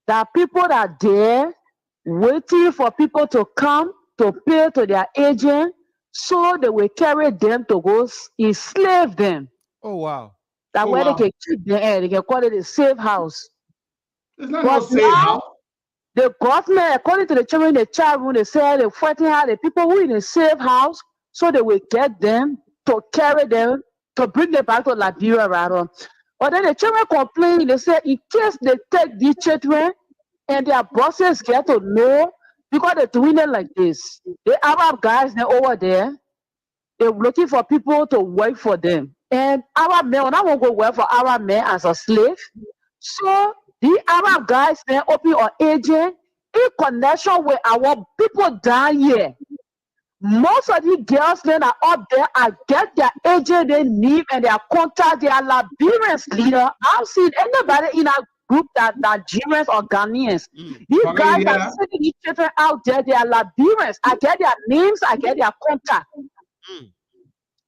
There are people that are there waiting for people to come to pay to their agent, so they will carry them to go enslave them. Oh wow. That where they can keep them, they can call it a safe house. It's not no safe house. The government, according to the children in the child room, they say they're fighting out the people who in a safe house, so they will get them to carry them to bring them back to Liberia rather. But then the children complain, they say in case they take these children and their bosses get to know, because they're doing it like this. The Arab guys, they're over there, they're looking for people to work for them. And Arab men, when I won't go work for Arab men as a slave, so the Arab guys then open an agent in connection with our people down here. Most of the girls then are up there, I get their agent they need and their contact, their Liberians leader. I've seen anybody in our group that Nigerians or Ghanaians. These guys are sending these children out there, they are Liberians. I get their names, I get their contact.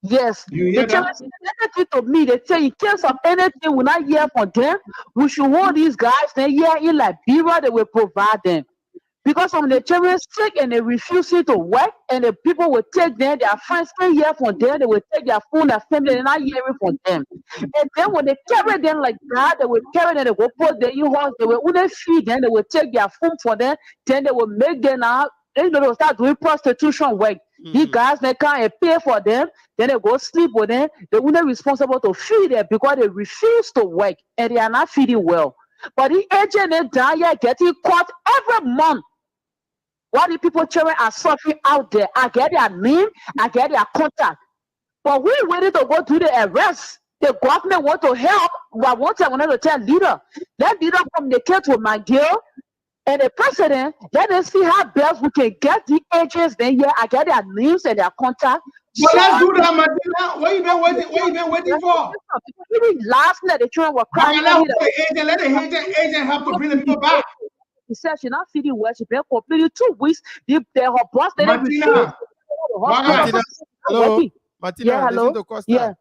Yes, they tell us anything to me. They say in case of anything we not hear from them, we should hold these guys. Then here in Liberia, they will provide them. Because some of the children sick and they refuse to work, and the people will take them, their friends can hear from them, they will take their phone, their family, and not hearing from them. And then when they carry them like that, they will carry them, they will put them in house, they will only feed them, they will take their food for them, then they will make them out, they will start doing prostitution work. These guys, they can't pay for them, then they go sleep with them, they're only responsible to feed them because they refuse to work and they are not feeding well. But the agent is down here getting caught every month. What the people children are suffering out there, I get their name, I get their contact. But we ready to go do the arrest. The government want to help, but one time I wanted to tell leader, let leader communicate with my girl and the president, let us see how best we can get the agents then here. I get their names and their contact. But let's do that, Martina. What you been waiting? What you been waiting for? Even last night the children were crying. Let the agent help to bring the people back. He said she's not feeding well. She been completely 2 weeks. Her boss Martina. Hello, Martina. Yeah, hello. Yeah.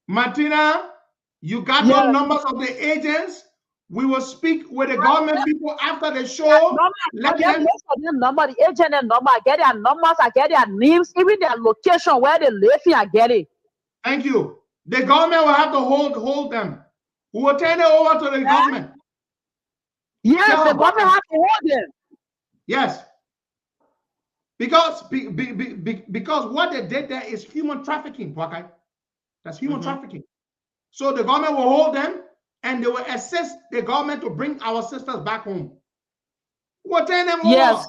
Martina, you got the numbers of the agents. We will speak with the government people after the show. I get most of their number, the agent and number. I get their numbers, I get their names, even their location where they live in, I get it. Thank you. The government will have to hold them. We will turn it over to the government. Yes, the government has to hold them. Yes. Because what they did there is human trafficking, okay? That's human trafficking. So the government will hold them and they will assist the government to bring our sisters back home. We'll turn them over.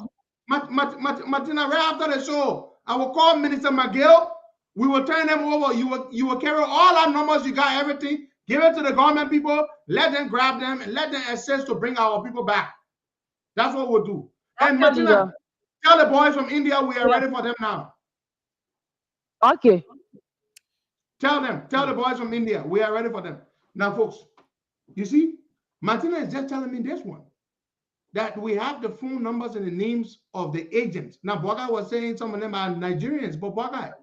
Martina, right after the show, I will call Minister McGill. We will turn them over. You will carry all our numbers. You got everything. Give it to the government people. Let them grab them and let them assist to bring our people back. That's what we'll do. And Martina, tell the boys from India we are ready for them now. Okay. Tell the boys from India we are ready for them. Now, folks, you see, Martina is just telling me this one, that we have the phone numbers and the names of the agents. Now, Boga was saying some of them are Nigerians, but Boga,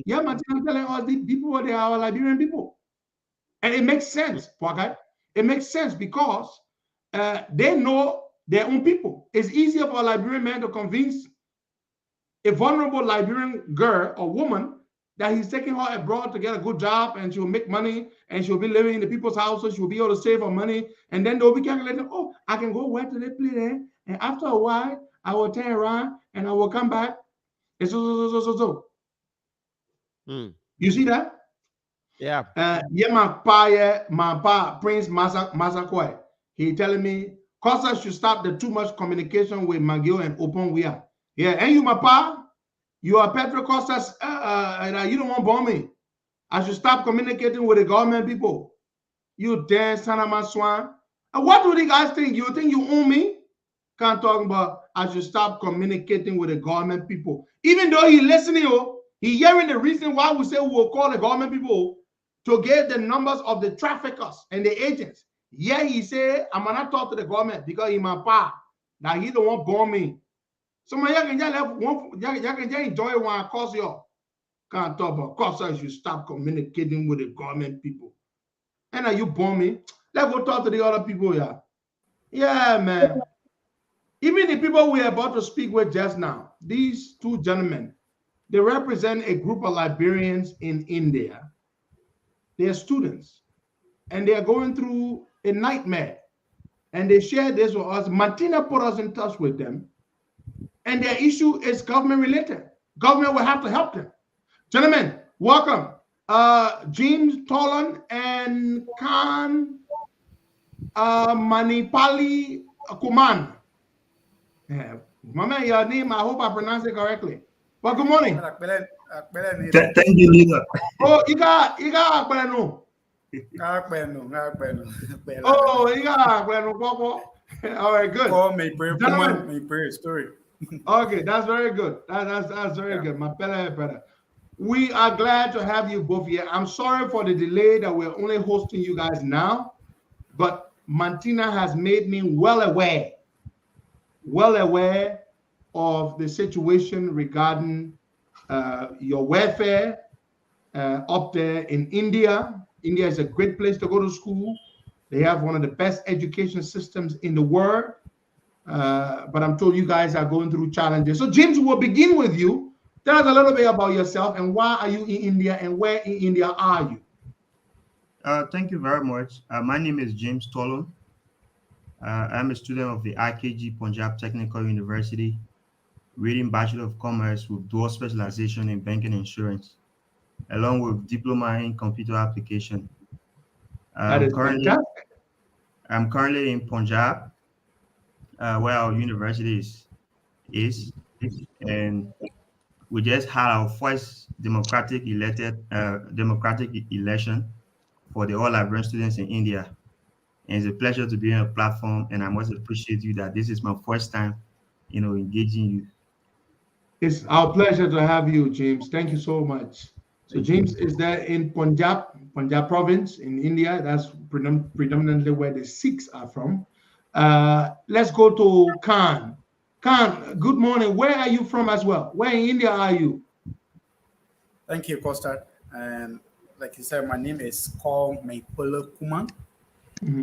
yeah, Martina telling us the people, they are Liberian people. And it makes sense, Boga. It makes sense because they know their own people. It's easier for a Liberian man to convince a vulnerable Liberian girl or woman that he's taking her abroad to get a good job and she'll make money and she'll be living in the people's houses, she'll be able to save her money, and then they'll be calculating, oh, I can go where do they play there, and after a while I will turn around and I will come back. And so. You see that? Yeah. Yeah, my pa Prince Masakoi. He telling me Costa should stop the too much communication with Magio and Open Wea. Yeah, and you, my pa, you are Petro Costas, and you don't want to bomb me. I should stop communicating with the government people. You damn son of my swan. And what do the guys think? You think you own me? Can't talk about I should stop communicating with the government people. Even though he listening, he hearing the reason why we say we will call the government people to get the numbers of the traffickers and the agents. Yeah, he said, I'm gonna talk to the government because he my pa. That he don't want to bomb me. So y'all can just enjoy one cause y'all. Can't talk about cause I should stop communicating with the government people. And are you bomb me? Let's go talk to the other people, yeah. Yeah, man. Even the people we are about to speak with just now, these two gentlemen, they represent a group of Liberians in India. They are students, and they are going through a nightmare. And they share this with us. Martina put us in touch with them, and their issue is government related. Government will have to help them. Gentlemen, welcome. James Tolan and Khan Manipali Kuman. Yeah. Mama, your name, I hope I pronounce it correctly. Well, good morning. Thank you, leader. Oh, you got Akbelenu. Oh, you got Akbelenu. All right, good. Story. Okay, that's very good. That's very good. My better. We are glad to have you both here. I'm sorry for the delay that we're only hosting you guys now, but Martina has made me well aware of the situation regarding your welfare up there in India. India is a great place to go to school. They have one of the best education systems in the world. But I'm told you guys are going through challenges. So James, we'll begin with you. Tell us a little bit about yourself and why are you in India and where in India are you? Thank you very much. My name is James Tolon. I'm a student of the IKG Punjab Technical University, reading Bachelor of Commerce with dual specialization in banking and insurance, along with diploma in computer application. That is fantastic. I'm currently in Punjab, where our university is, and we just had our first democratic election for the all Liberian students in India. And it's a pleasure to be on a platform, and I must appreciate you that this is my first time, engaging you. It's our pleasure to have you, James. Thank you so much. So James is there in Punjab province in India. That's predominantly where the Sikhs are from. Let's go to Khan. Khan, good morning. Where are you from as well? Where in India are you? Thank you, Costa. And like you said, my name is Paul Maipula Kuman.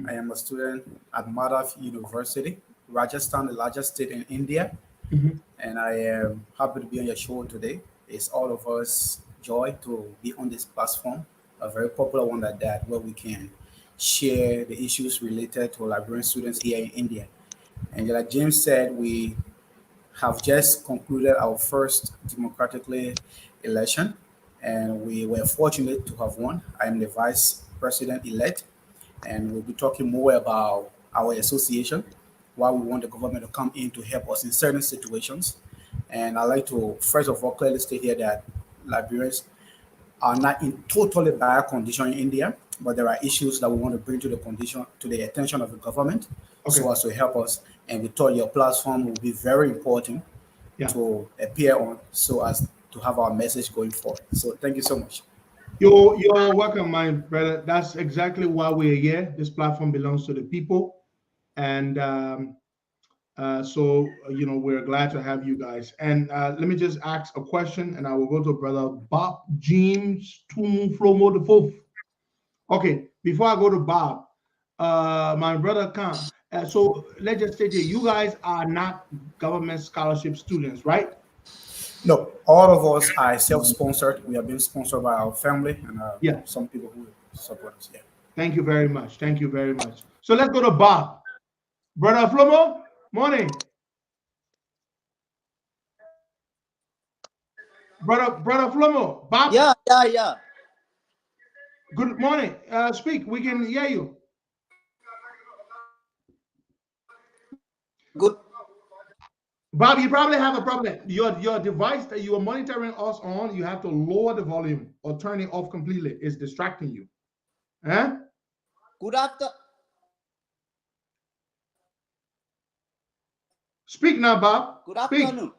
I am a student at Madhav University, Rajasthan, the largest state in India. And I am happy to be on your show today. It's all of us joy to be on this platform, a very popular one like that, where we can share the issues related to Liberian students here in India. And like James said, we have just concluded our first democratically election, and we were fortunate to have won. I am the vice president-elect, and we'll be talking more about our association, why we want the government to come in to help us in certain situations. And I'd like to, first of all, clearly state here that Liberians are not in totally bad condition in India, but there are issues that we want to bring to the attention of the government, so as to help us. And we thought your platform will be very important to appear on, so as to have our message going forward. So thank you so much. You're welcome, my brother. That's exactly why we're here. This platform belongs to the people. And so, we're glad to have you guys. And let me just ask a question, and I will go to brother Bob James Flomo the Fourth. Okay, before I go to Bob, my brother Khan. So let's just say that you guys are not government scholarship students, right? No, all of us are self-sponsored. We have been sponsored by our family and some people who support us. Yeah. Thank you very much. Thank you very much. So let's go to Bob. Brother Flomo, morning. Brother Flomo, Bob. Yeah. Good morning. Speak. We can hear you. Good. Bob, you probably have a problem. Your device that you are monitoring us on, you have to lower the volume or turn it off completely. It's distracting you. Huh? Good after. Speak now, Bob. Good afternoon.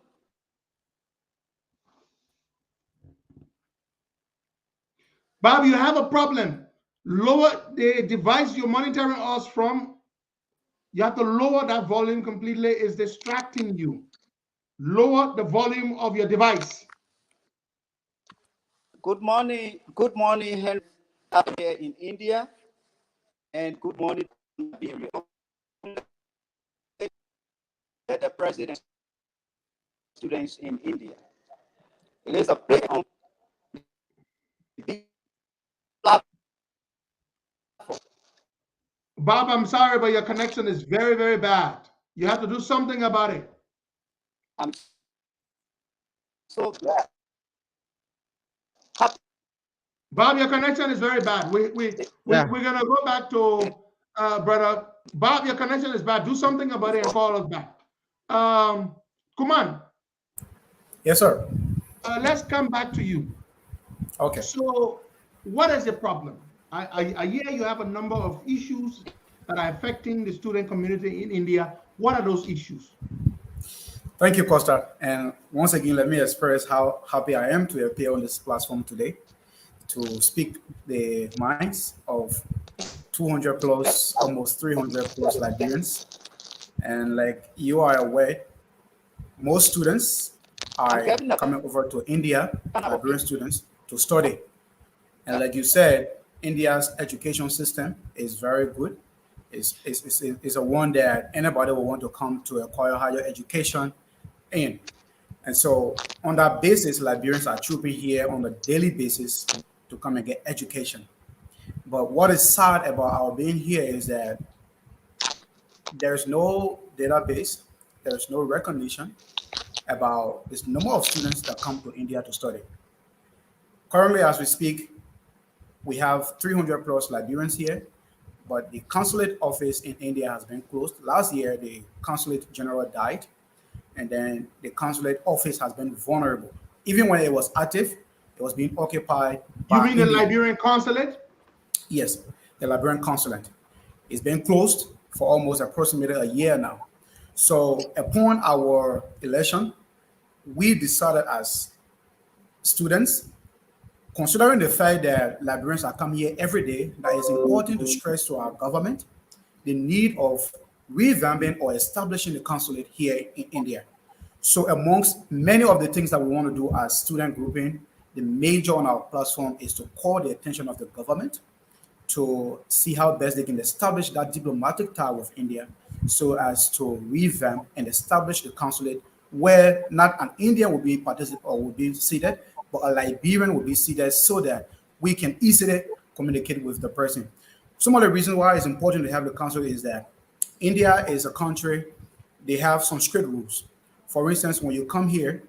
Bob, you have a problem. Lower the device you're monitoring us from. You have to lower that volume completely. It's distracting you. Lower the volume of your device. Good morning. Good morning, Henry, up here in India. And good morning, Liberia. The president students in India. It is a play on Bob, I'm sorry, but your connection is very, very bad. You have to do something about it. I'm so glad. Bob, your connection is very bad. We're gonna go back to brother Bob. Your connection is bad. Do something about it and call us back. Kuman. Yes, sir. Let's come back to you. Okay. So, what is the problem? I hear you have a number of issues that are affecting the student community in India. What are those issues? Thank you, Costa. And once again, let me express how happy I am to appear on this platform today to speak the minds of 200 plus, almost 300 plus Liberians. And like you are aware, most students are coming over to India, Liberian students, to study. And like you said, India's education system is very good. It's a one that anybody will want to come to acquire higher education in. And so on that basis, Liberians are trooping here on a daily basis to come and get education. But what is sad about our being here is that there's no database, there's no recognition about this number of students that come to India to study. Currently, as we speak, we have 300 plus Liberians here, but the consulate office in India has been closed. Last year, the consulate general died, and then the consulate office has been vulnerable. Even when it was active, it was being occupied by You mean the India. Liberian consulate? Yes, the Liberian consulate. It's been closed for almost approximately a year now. So upon our election, we decided as students, considering the fact that Liberians are coming here every day, that it's important to stress to our government the need of revamping or establishing the consulate here in India. So amongst many of the things that we want to do as student grouping, the major on our platform is to call the attention of the government to see how best they can establish that diplomatic tie with India so as to revamp and establish the consulate where not an Indian will be or will be seated, but a Liberian will be seated so that we can easily communicate with the person. Some of the reasons why it's important to have the consulate is that India is a country, they have some strict rules. For instance, when you come here,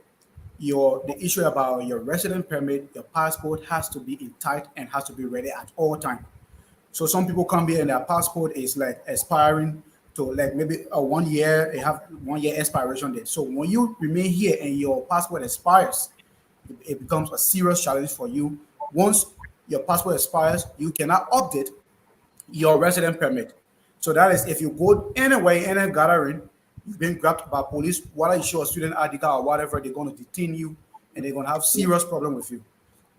the issue about your resident permit, your passport has to be intact and has to be ready at all times. So some people come here and their passport is like expiring to like maybe a 1 year, they have 1 year expiration date. So when you remain here and your passport expires, it becomes a serious challenge for you. Once your passport expires, you cannot update your resident permit. So that is if you go anywhere, any gathering, you've been grabbed by police, whether you show a student ID card or whatever, they're going to detain you and they're going to have serious problem with you.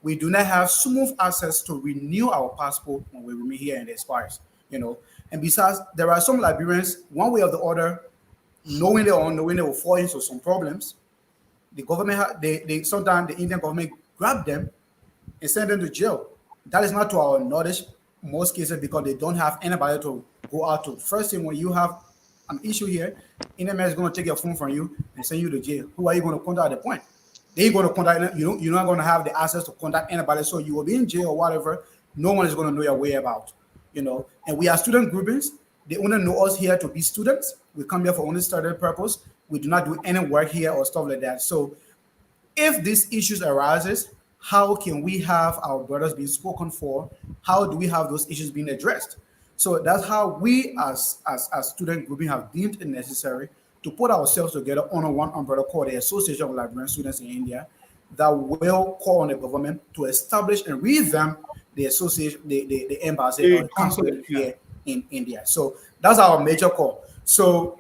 We do not have smooth access to renew our passport when we remain here and it expires, And besides, there are some Liberians, one way or the other, knowingly or unknowingly, will fall into some problems. The government, sometimes the Indian government grab them and send them to jail. That is not to our knowledge, most cases, because they don't have anybody to go out to. First thing, when you have an issue here, Indian man is going to take your phone from you and send you to jail. Who are you going to contact at the point? They ain't going to contact you. You're not going to have the access to contact anybody. So you will be in jail or whatever. No one is going to know your whereabouts. And we are student groupings. They only know us here to be students. We come here for only study purpose. We do not do any work here or stuff like that. So if these issues arises, how can we have our brothers being spoken for? How do we have those issues being addressed? So that's how we as student grouping have deemed it necessary to put ourselves together under one umbrella called the Association of Liberian Students in India that will call on the government to establish and revamp the association, the embassy or the consulate here in India. So that's our major call. So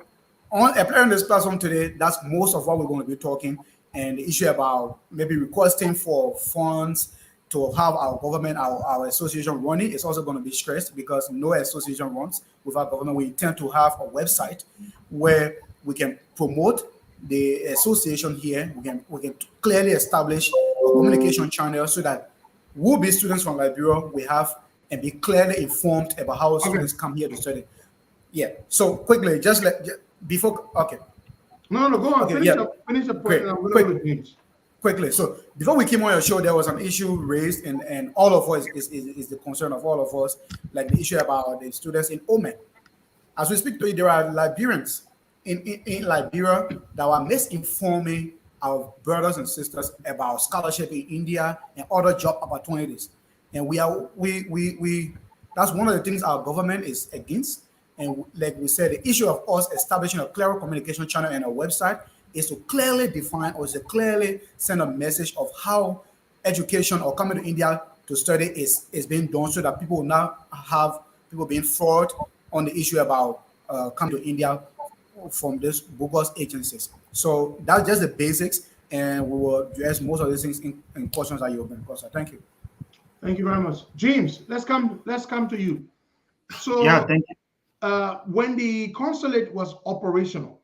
on applying this platform today, that's most of what we're going to be talking. And the issue about maybe requesting for funds to have our government, our association running is also going to be stressed because no association runs without government. We intend to have a website where we can promote the association here. We can clearly establish a communication channel so that we'll be students from Liberia. We have and be clearly informed about how students come here to study. Yeah. So quickly, before. No, go on. Okay, finish the point. Quickly. So before we came on your show, there was an issue raised, and all of us is the concern of all of us, like the issue about the students in Oman. As we speak to you, there are Liberians in Liberia that are misinforming our brothers and sisters about scholarship in India and other job opportunities. And that's one of the things our government is against. And like we said, the issue of us establishing a clearer communication channel and a website is to clearly define or to clearly send a message of how education or coming to India to study is being done so that people will not have people being fraud on the issue about coming to India from these bogus agencies. So that's just the basics, and we will address most of these things in questions that you've been posted. Thank you. Thank you very much. James, let's come to you. So thank you. When the consulate was operational,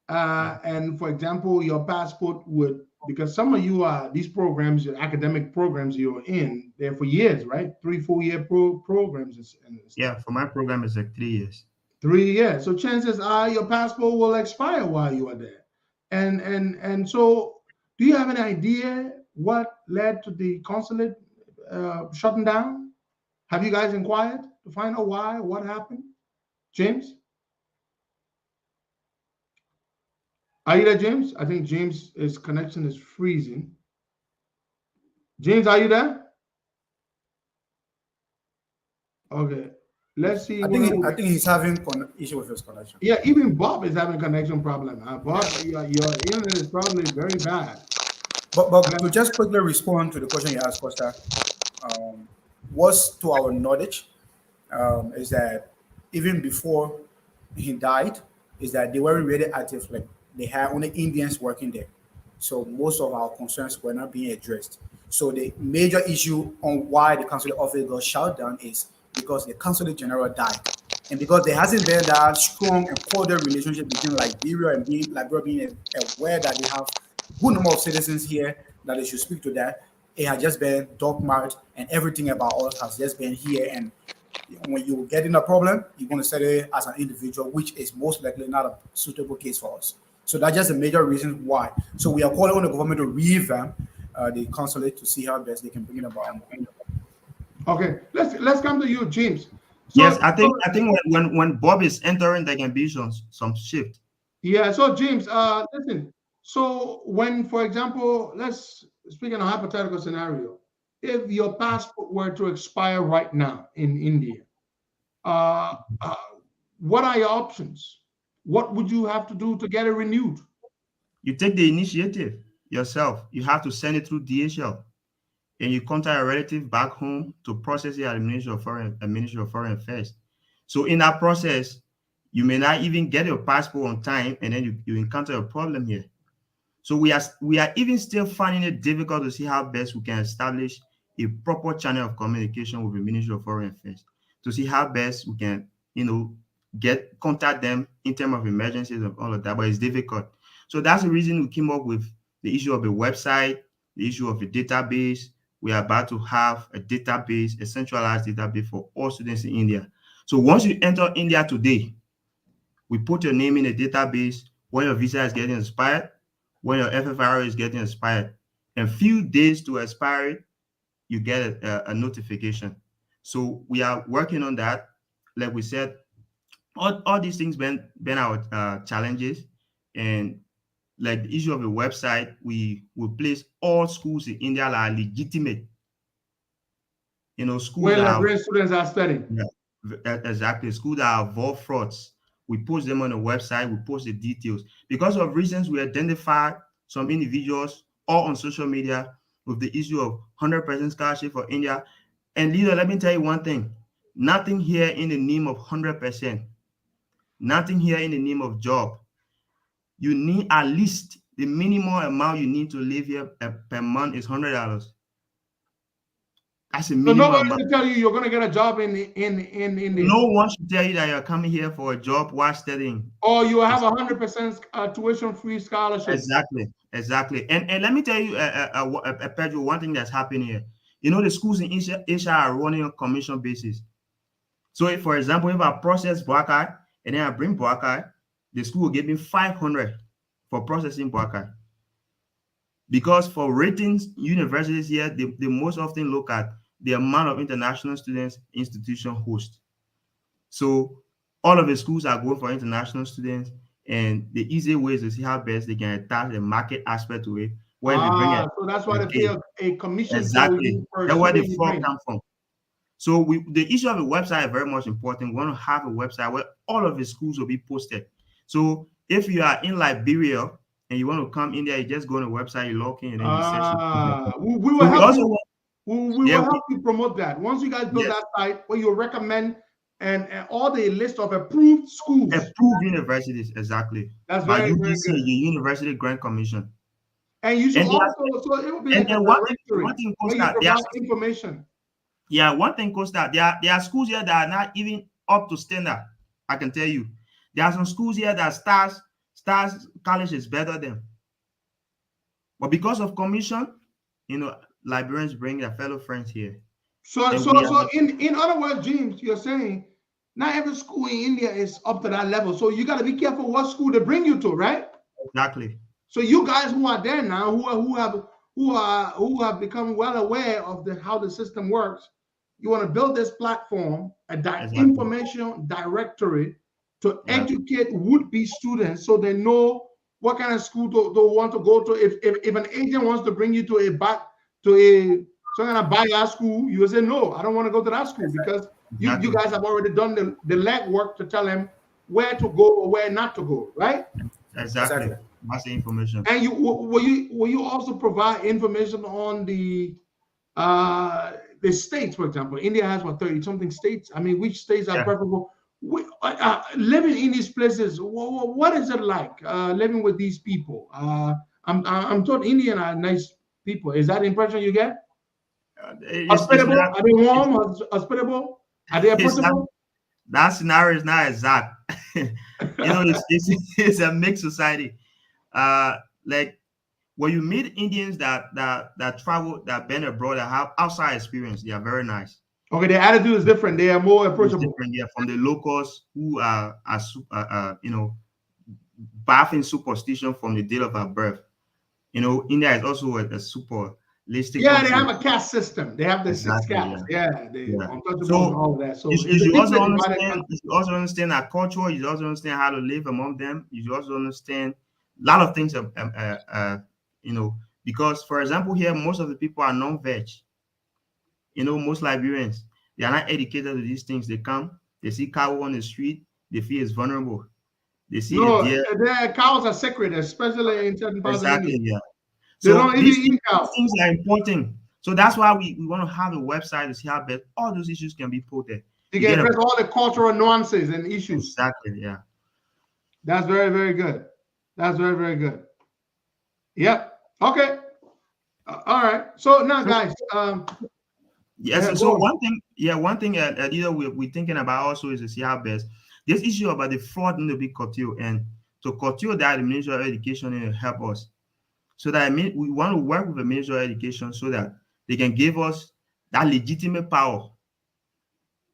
and for example, your passport would, because some of you are these programs, your academic programs you're in, they're for years, right? 3-4 year programs. Yeah, for my program it's like 3 years. 3 years. So chances are your passport will expire while you are there. And so do you have an idea what led to the consulate shutting down? Have you guys inquired to find out why, what happened? James? Are you there, James? I think James's connection is freezing. James, are you there? Okay. Let's see. I think he's having issue with his connection. Yeah, even Bob is having connection problem. Bob, your internet is probably very bad. But to just quickly respond to the question you asked, Costa, was to our knowledge is that even before he died, is that they weren't really active. Like they had only Indians working there, so most of our concerns were not being addressed. So the major issue on why the consulate office got shut down is because the consulate general died, and because there hasn't been that strong and cordial relationship between Liberia and Liberia being aware that they have a good number of citizens here that they should speak to that. It has just been dogmaed, and everything about us has just been here. And when you get in a problem, you're going to settle it as an individual, which is most likely not a suitable case for us. So that's just a major reason why. So we are calling on the government to revamp the consulate to see how best they can bring it about. Okay, let's come to you, James. So, yes, I think when Bob is entering, there can be some shift. Yeah. So James, listen. So when, for example, let's speak in a hypothetical scenario, if your passport were to expire right now in India, what are your options? What would you have to do to get it renewed? You take the initiative yourself. You have to send it through DHL, and you contact a relative back home to process it at the Ministry of Foreign Affairs. So in that process, you may not even get your passport on time, and then you encounter a problem here. So we are even still finding it difficult to see how best we can establish a proper channel of communication with the Ministry of Foreign Affairs to see how best we can, contact them in terms of emergencies and all of that, but it's difficult. So that's the reason we came up with the issue of a website, the issue of a database. We are about to have a database, a centralized database for all students in India. So once you enter India today, we put your name in a database when your visa is getting expired. when your FFR is getting expired. A few days to expiry, you get a notification. So we are working on that. Like we said, all these things been our challenges, and like the issue of the website, we will place all schools in India that are legitimate. Schools where that Liberian students are studying. Yeah, exactly. Schools that avoid frauds. We post them on the website. We post the details. Because of reasons, we identified some individuals all on social media with the issue of 100% scholarship for India. And leader, let me tell you one thing. Nothing here in the name of 100%. Nothing here in the name of job. You need at least the minimum amount you need to live here per month is $100. That's a minimum. So nobody will tell you you're going to get a job in India. No one should tell you that you're coming here for a job while studying. Or you have 100% tuition-free scholarship. Exactly. And let me tell you, Pedro, one thing that's happening here. The schools in Asia are running on commission basis. So, if, for example, if I process Boakai and then I bring Boakai, the school will give me 500 for processing Boakai. Because for ratings, universities here, they most often look at the amount of international students institution host. So all of the schools are going for international students, and the easy way is to see how best they can attach the market aspect to it. Where they bring it, so that's why they pay a commission. Exactly. That's where the fraud comes from. So the issue of the website is very much important. We want to have a website where all of the schools will be posted. So if you are in Liberia and you want to come in there, you just go on the website, you log in, and then you search. We will help you promote that. Once you guys build that site, where you recommend and all the list of approved schools. Approved universities, exactly. That's very good. The University Grant Commission. And you should also, so it will be like a directory where you provide information. Yeah, one thing, Costa, there are schools here that are not even up to standard. I can tell you. There are some schools here that Stars College is better than. But because of commission, Liberians bring their fellow friends here. So in other words, James, you're saying not every school in India is up to that level. So you got to be careful what school they bring you to, right? Exactly. So you guys who are there now, who have become well aware of how the system works, you want to build this platform, information directory to educate would-be students so they know what kind of school to want to go to. If an agent wants to bring you to some kind of buyout school, you will say, no, I don't want to go to that school because you guys have already done the legwork to tell them where to go or where not to go, right? Exactly. That's the information. And will you also provide information on the states, for example? India has 30-something states. I mean, which states are preferable? Living in these places, what is it like living with these people? I'm told Indian are nice people. Is that the impression you get? Hospitable? Are they warm? Hospitable? Are they approachable? That scenario is not exact. It's a mixed society. Like when you meet Indians that travel, that been abroad, that have outside experience, they are very nice. Okay, their attitude is different. They are more approachable. From the locals who are bathing superstition from the date of our birth. India is also a super. They have a caste system. They have the 6 castes. Untouchable and all of that. So you should also understand our culture. You should also understand how to live among them. You should also understand a lot of things. Because for example, here most of the people are non-veg. Most Liberians, they are not educated to these things. They come, they see cow on the street, they feel it's vulnerable. They see their cows are sacred, especially in certain parts of India. They don't even eat cows. Things are important. So that's why we want to have a website to see how best all those issues can be put there. You can address all the cultural nuances and issues. Exactly, yeah. That's very, very good. That's very, very good. Yep. Okay. All right. So now, guys. One thing we're thinking about also is to see how best this issue about the fraud need to be curtailed, and to curtail that, the Ministry of Education need to help us. So that we want to work with the Ministry of Education so that they can give us that legitimate power.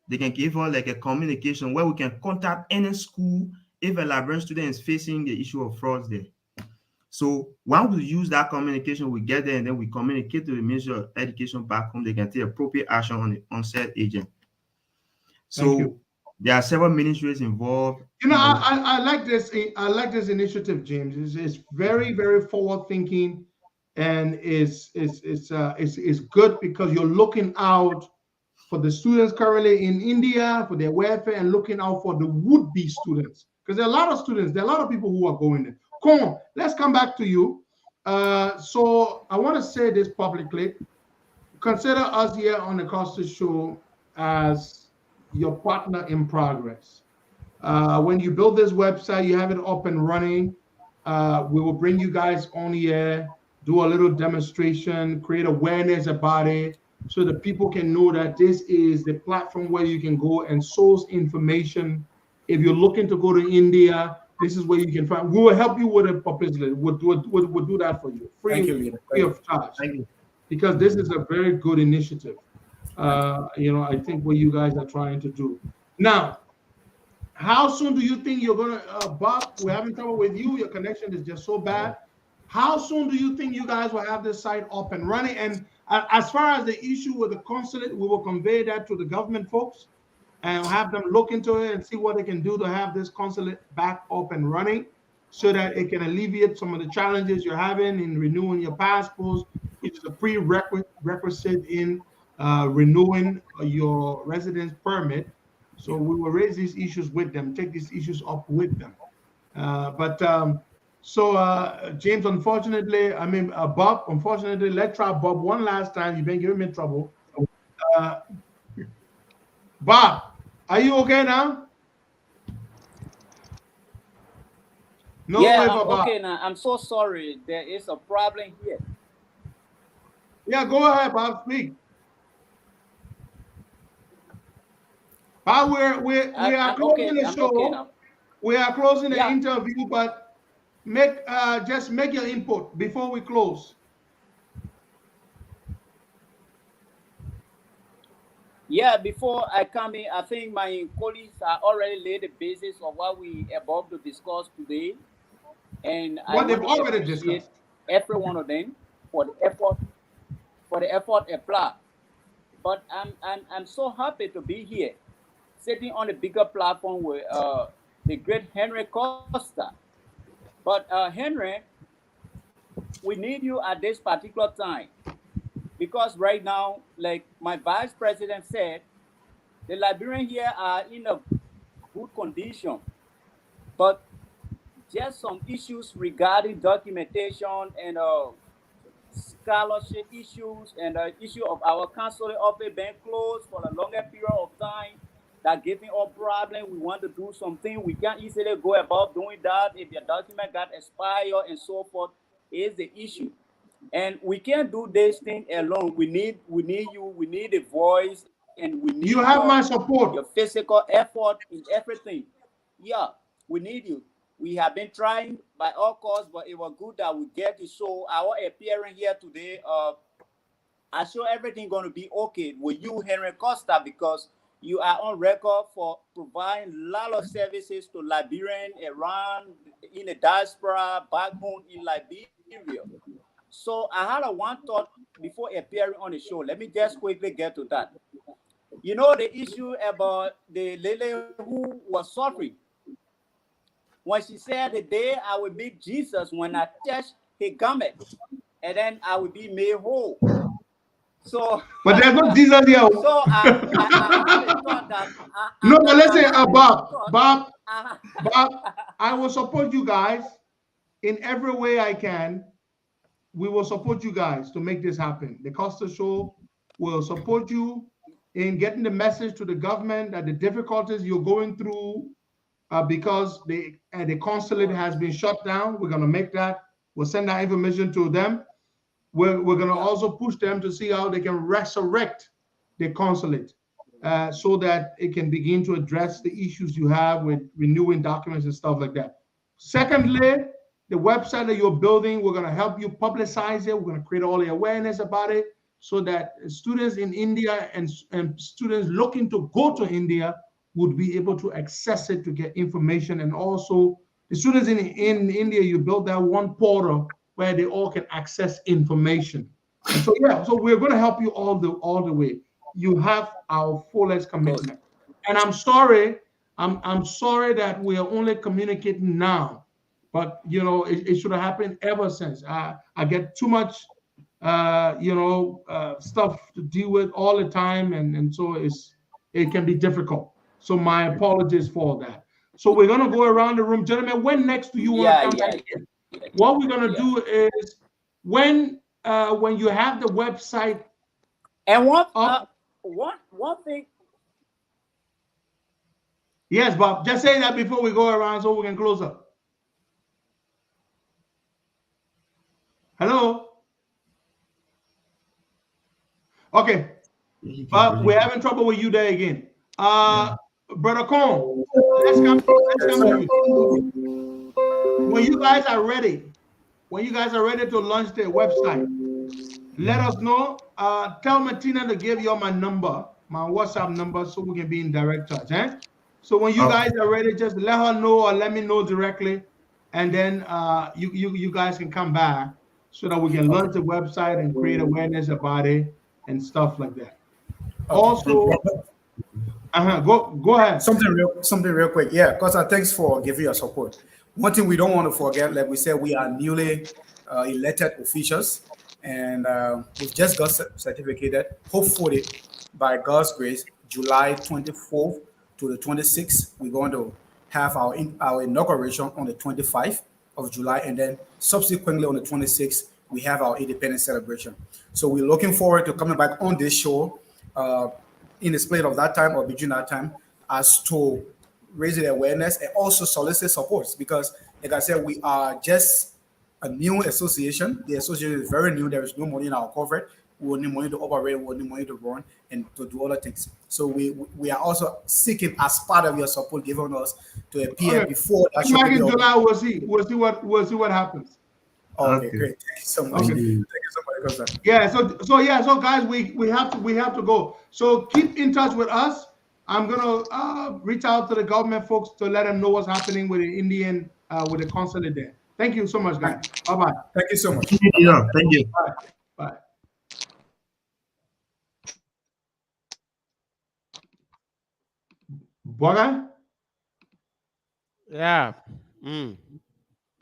They can give us like a communication where we can contact any school if a Liberian student is facing the issue of fraud there. So once we use that communication, we get there and then we communicate to the Ministry of Education back home. They can take appropriate action on the on-set agent. So there are several ministries involved. You know, I like this. I like this initiative, James. It's very, very forward thinking, and it's good because you're looking out for the students currently in India, for their welfare, and looking out for the would-be students. Because there are a lot of students, there are a lot of people who are going there. Come on, let's come back to you. So I want to say this publicly. Consider us here on the Costa Show as your partner in progress. When you build this website, you have it up and running. We will bring you guys on here, do a little demonstration, create awareness about it, so that people can know that this is the platform where you can go and source information. If you're looking to go to India, this is where you can find. We will help you with a publicity. We'll do that for you, free of charge. Thank you. Because this is a very good initiative. I think what you guys are trying to do. Now, how soon do you think you're gonna, Bob? We're having trouble with you. Your connection is just so bad. How soon do you think you guys will have this site up and running? And as far as the issue with the consulate, we will convey that to the government folks and have them look into it and see what they can do to have this consulate back up and running, so that it can alleviate some of the challenges you're having in renewing your passports, which is a prerequisite in renewing your residence permit. So we will raise these issues with them, take these issues up with them. James, unfortunately, Bob, unfortunately, let's try Bob one last time. You've been giving me trouble. Bob, are you okay now? No, yeah, I'm okay now. I'm so sorry. There is a problem here. Yeah, go ahead, Bob. Speak. Bob, we are closing the show. We are closing the interview, but just make your input before we close. Yeah, before I come in, I think my colleagues are already laid the basis of what we are about to discuss today. And what they've already discussed. Every one of them for the effort applied. But I'm so happy to be here, sitting on a bigger platform with the great Henry Costa. But Henry, we need you at this particular time, because right now, like my vice president said, the Liberians here are in a good condition, but just some issues regarding documentation and scholarship issues and the issue of our consulate office being closed for a longer period of time, that giving us problem. We want to do something. We can't easily go about doing that if your document got expired and so forth. Is the issue. And we can't do this thing alone. We need you. We need a voice, and we need you have my support. Your physical effort in everything. Yeah, we need you. We have been trying by all costs, but it was good that we get to show our appearance here today. I sure everything going to be okay with you, Henry Costa, because you are on record for providing a lot of services to Liberian, Iran, in the diaspora, back home in Liberia. So I had one thought before appearing on the show. Let me just quickly get to that. You know the issue about the lady who was suffering. When she said, the day I will meet Jesus when I touch his garment, and then I will be made whole. So, but there's no Jesus here. So I thought that. No, but listen, Bob, I will support you guys in every way I can. We will support you guys to make this happen. The Costa Show will support you in getting the message to the government that the difficulties you're going through because the consulate has been shut down. We're going to make that. We'll send that information to them. We're going to also push them to see how they can resurrect the consulate so that it can begin to address the issues you have with renewing documents and stuff like that. Secondly, the website that you're building, we're going to help you publicize it. We're going to create all the awareness about it so that students in India and students looking to go to India would be able to access it to get information, and also the students in India, you build that one portal where they all can access information. And so yeah, so we're going to help you all the way. You have our fullest commitment. And I'm sorry that we are only communicating now, but you know it should have happened ever since. I get too much stuff to deal with all the time, and so it can be difficult. So my apologies for that. So we're gonna go around the room, gentlemen. When next do you want to come back here? What we're gonna do is when you have the website and one thing. Yes, Bob. Just say that before we go around so we can close up. Hello. Okay. Bob, we're having trouble with you there again. Brother Cone, let's come to you. When you guys are ready to launch the website, let us know. Tell Martina to give you my number, my WhatsApp number, so we can be in direct touch. So when you guys are ready, just let her know or let me know directly, and then you guys can come back so that we can launch the website and create awareness about it and stuff like that. Also, go ahead. Something real quick. Yeah, Costa, thanks for giving your support. One thing we don't want to forget, like we said, we are newly elected officials, and we've just got certificated. Hopefully, by God's grace, July 24th to the 26th, we're going to have our inauguration on the 25th of July, and then subsequently on the 26th, we have our independence celebration. So we're looking forward to coming back on this show in the split of that time or between that time, as to raise the awareness and also solicit supports, because like I said, we are just a new association. The association is very new. There is no money in our coverage. We will need money to operate, we will need money to run and to do other things. So we are also seeking, as part of your support given us, to appear before that show. In July, we'll see what happens. Okay, great. Thank you so much. Okay. Thank you so much. Yeah, so guys, we have to go. So keep in touch with us. I'm gonna reach out to the government folks to let them know what's happening with the Indian with the consulate there. Thank you so much, guys. Bye-bye. Thank you so much. Yeah, thank you. Bye. Boga? Yeah.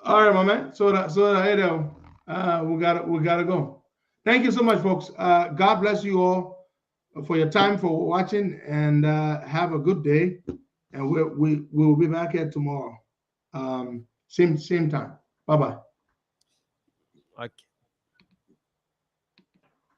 All right, my man. So we gotta go. Thank you so much, folks. God bless you all for your time, for watching, and have a good day. And we will be back here tomorrow, same time. Bye bye. Okay.